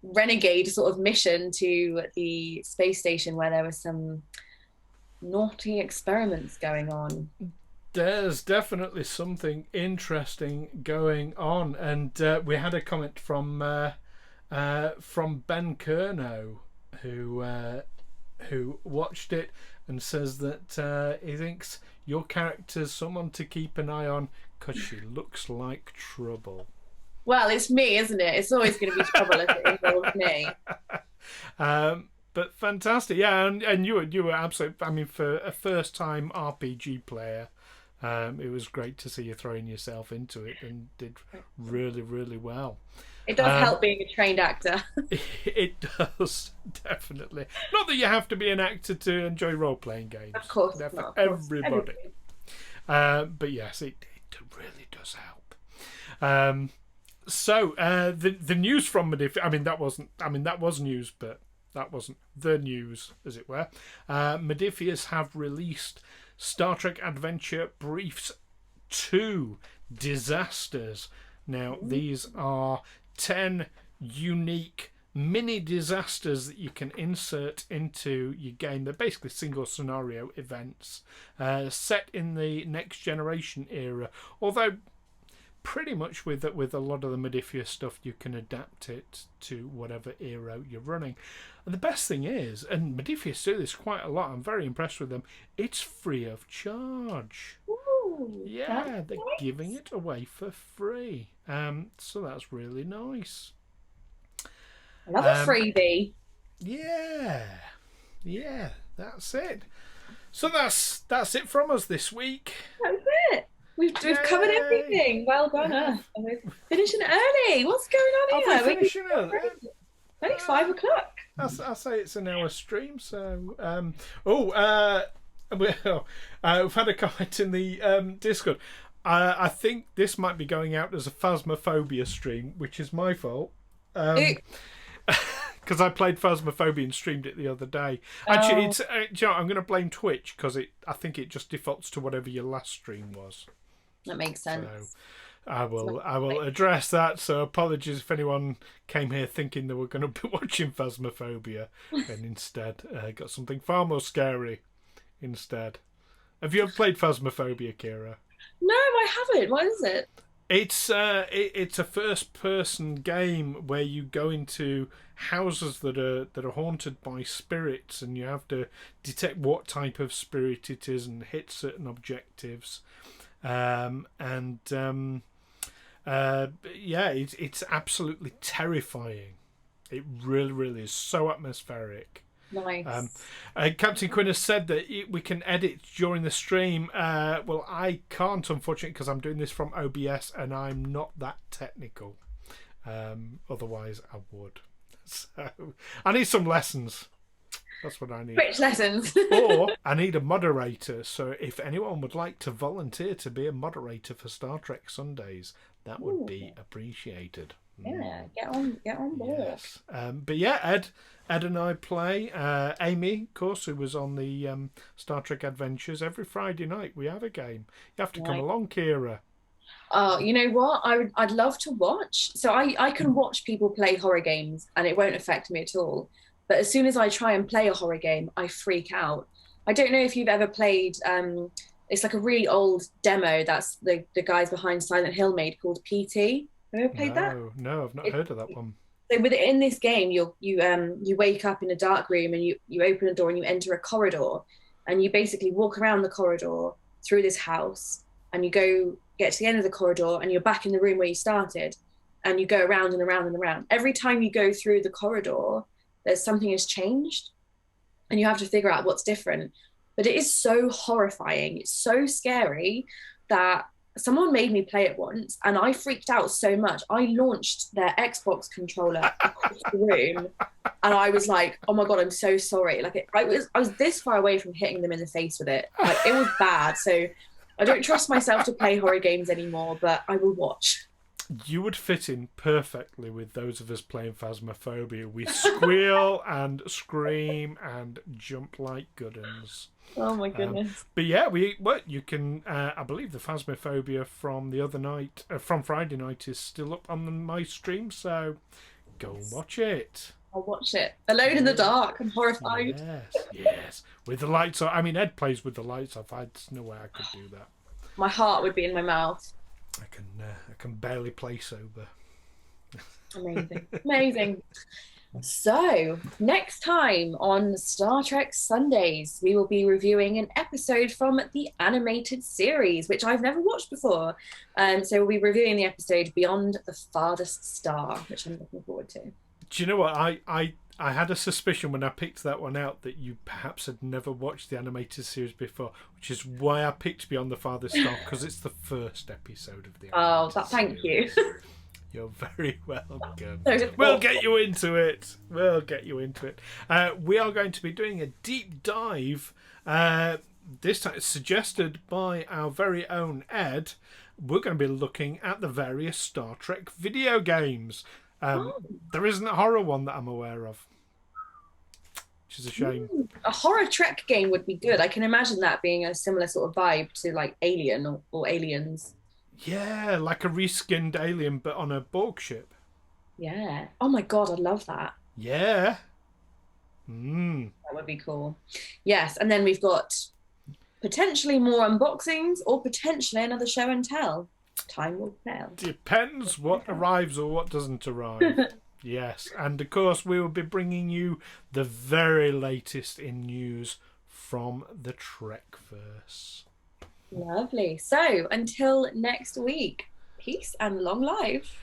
renegade sort of mission to the space station where there were some naughty experiments going on. There's definitely something interesting going on, and we had a comment from Ben Kerno, who watched it and says that he thinks your character's someone to keep an eye on because she looks like trouble. Well, it's me, isn't it? It's always going to be trouble if it involves me. But fantastic, yeah, and you were absolutely. I mean, for a first-time RPG player, it was great to see you throwing yourself into it, and did really, really well. It does help being a trained actor. It does, definitely. Not that you have to be an actor to enjoy role-playing games. Of course, they're for not, everybody. But yes, it really does help. So the news from Modiphius. That was news, but that wasn't the news, as it were. Modiphius have released Star Trek Adventure Briefs 2 Disasters. Now, these are 10 unique mini disasters that you can insert into your game. They're basically single scenario events set in the next generation era, although pretty much with a lot of the Modiphius stuff you can adapt it to whatever era you're running. And the best thing is, and Modiphius do this quite a lot, I'm very impressed with them, it's free of charge. Ooh, yeah, they're giving it away for free. So that's really nice. I love a freebie. Yeah, that's it. So that's it from us this week. That's it. We've covered everything. Well done, us. And we're finishing early. What's going on here? We're finishing early. Only 5 o'clock. I say it's an hour stream. So, we've had a comment in the Discord. I think this might be going out as a Phasmophobia stream, which is my fault. Because I played Phasmophobia and streamed it the other day. Actually, it's I'm going to blame Twitch, because I think it just defaults to whatever your last stream was. That makes sense. So I will address that. So apologies if anyone came here thinking they were going to be watching Phasmophobia and instead got something far more scary instead. Have you ever played Phasmophobia, Keira? No, I haven't. What is it? It's a first-person game where you go into houses that are haunted by spirits, and you have to detect what type of spirit it is and hit certain objectives. It's absolutely terrifying. It really, really is so atmospheric. Nice. Captain Quinn has said that we can edit during the stream. Well, I can't, unfortunately, because I'm doing this from OBS and I'm not that technical. Otherwise, I would. So I need some lessons. That's what I need. Which lessons? Or I need a moderator. So if anyone would like to volunteer to be a moderator for Star Trek Sundays, that would be appreciated. Yeah, get on board. Yes. But yeah, Ed and I play. Amy, of course, who was on the Star Trek Adventures, every Friday night we have a game. You have to come Right. along, Kira. Oh, you know what? I'd love to watch. So I can watch people play horror games and it won't affect me at all. But as soon as I try and play a horror game, I freak out. I don't know if you've ever played it's like a really old demo that's the guys behind Silent Hill made called PT. Have you ever played that? No, I've not heard of that one. So within this game, you wake up in a dark room and you open a door and you enter a corridor, and you basically walk around the corridor through this house, and you get to the end of the corridor and you're back in the room where you started, and you go around and around and around. Every time you go through the corridor, there's something has changed, and you have to figure out what's different. But it is so horrifying. It's so scary that someone made me play it once and I freaked out so much. I launched their Xbox controller across the room and I was like, oh my God, I'm so sorry. Like I was this far away from hitting them in the face with it. Like it was bad. So I don't trust myself to play horror games anymore, but I will watch. You would fit in perfectly with those of us playing Phasmophobia. We squeal and scream and jump like good uns. Oh my goodness. But yeah, you can. I believe the Phasmophobia from the other night, from Friday night, is still up on my stream. So go and watch it. I'll watch it. Alone in the dark. I'm horrified. Yes. With the lights off. I mean, Ed plays with the lights off. There's no way I could do that. My heart would be in my mouth. I can barely play sober. Amazing. Amazing. So, next time on Star Trek Sundays, we will be reviewing an episode from the animated series, which I've never watched before. So we'll be reviewing the episode Beyond the Farthest Star, which I'm looking forward to. Do you know what? I had a suspicion when I picked that one out that you perhaps had never watched the animated series before, which is why I picked Beyond the Farthest Star, because it's the first episode of the animated thank series. you. You're very welcome. So We'll get you into it. We are going to be doing a deep dive, this time suggested by our very own Ed. We're going to be looking at the various Star Trek video games. There isn't a horror one that I'm aware of, which is a shame. A horror Trek game would be good. I can imagine that being a similar sort of vibe to like Alien or Aliens. Yeah, like a reskinned Alien, but on a Borg ship. Yeah. Oh my God, I'd love that. Yeah. That would be cool. Yes, and then we've got potentially more unboxings or potentially another show and tell. Time will tell. Depends what arrives or what doesn't arrive. Yes, and of course we will be bringing you the very latest in news from the Trekverse. Lovely. So until next week, peace and long life.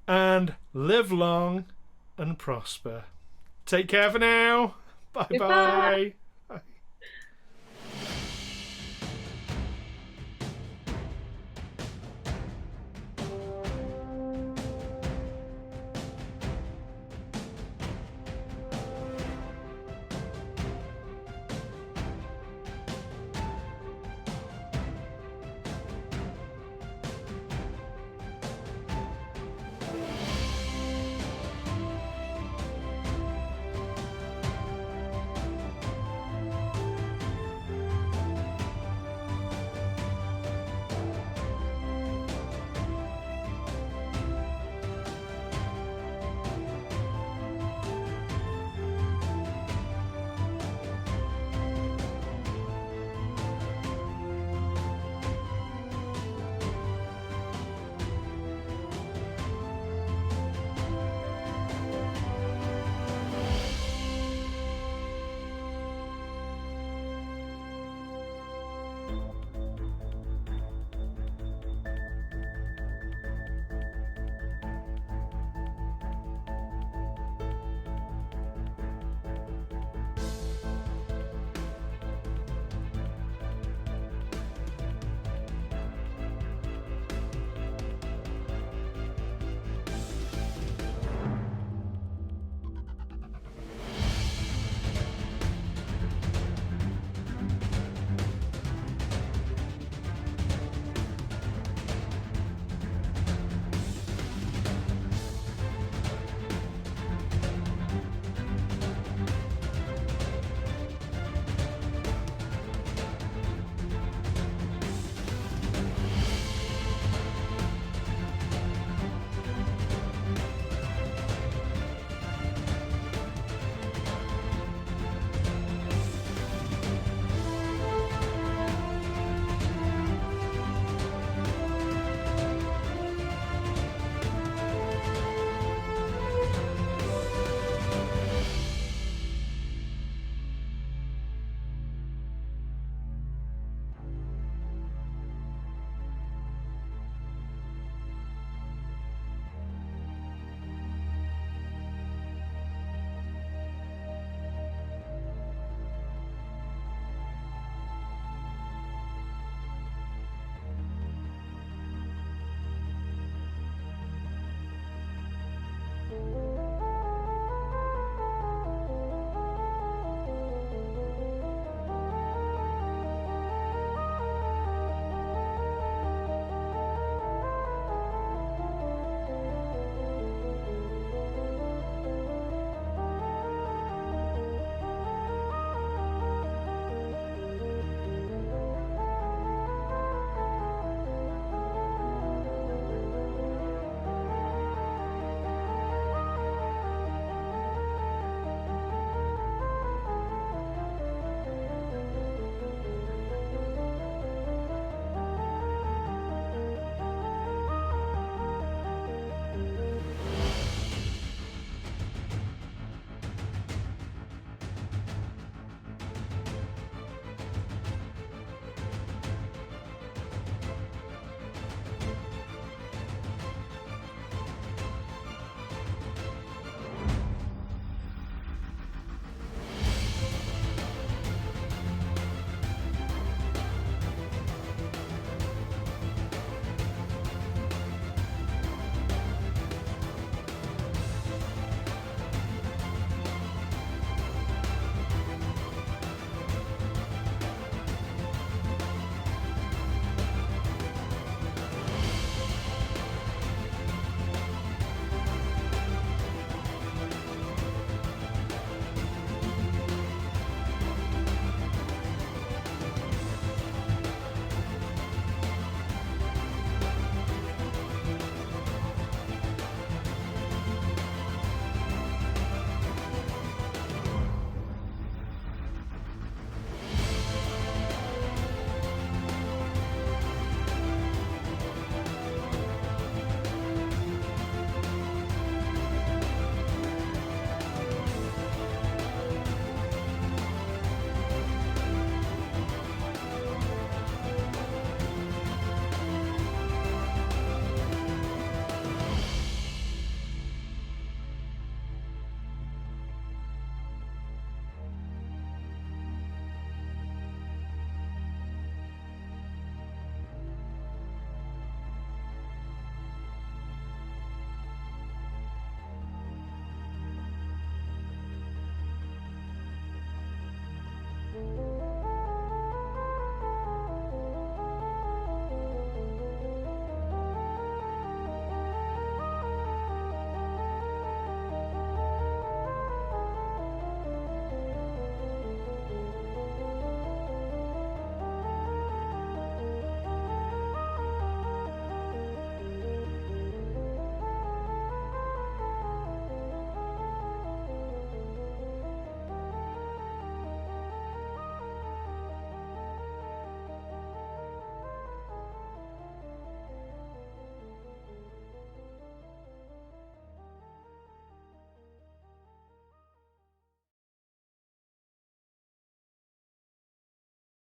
And live long and prosper. Take care for now. Bye bye.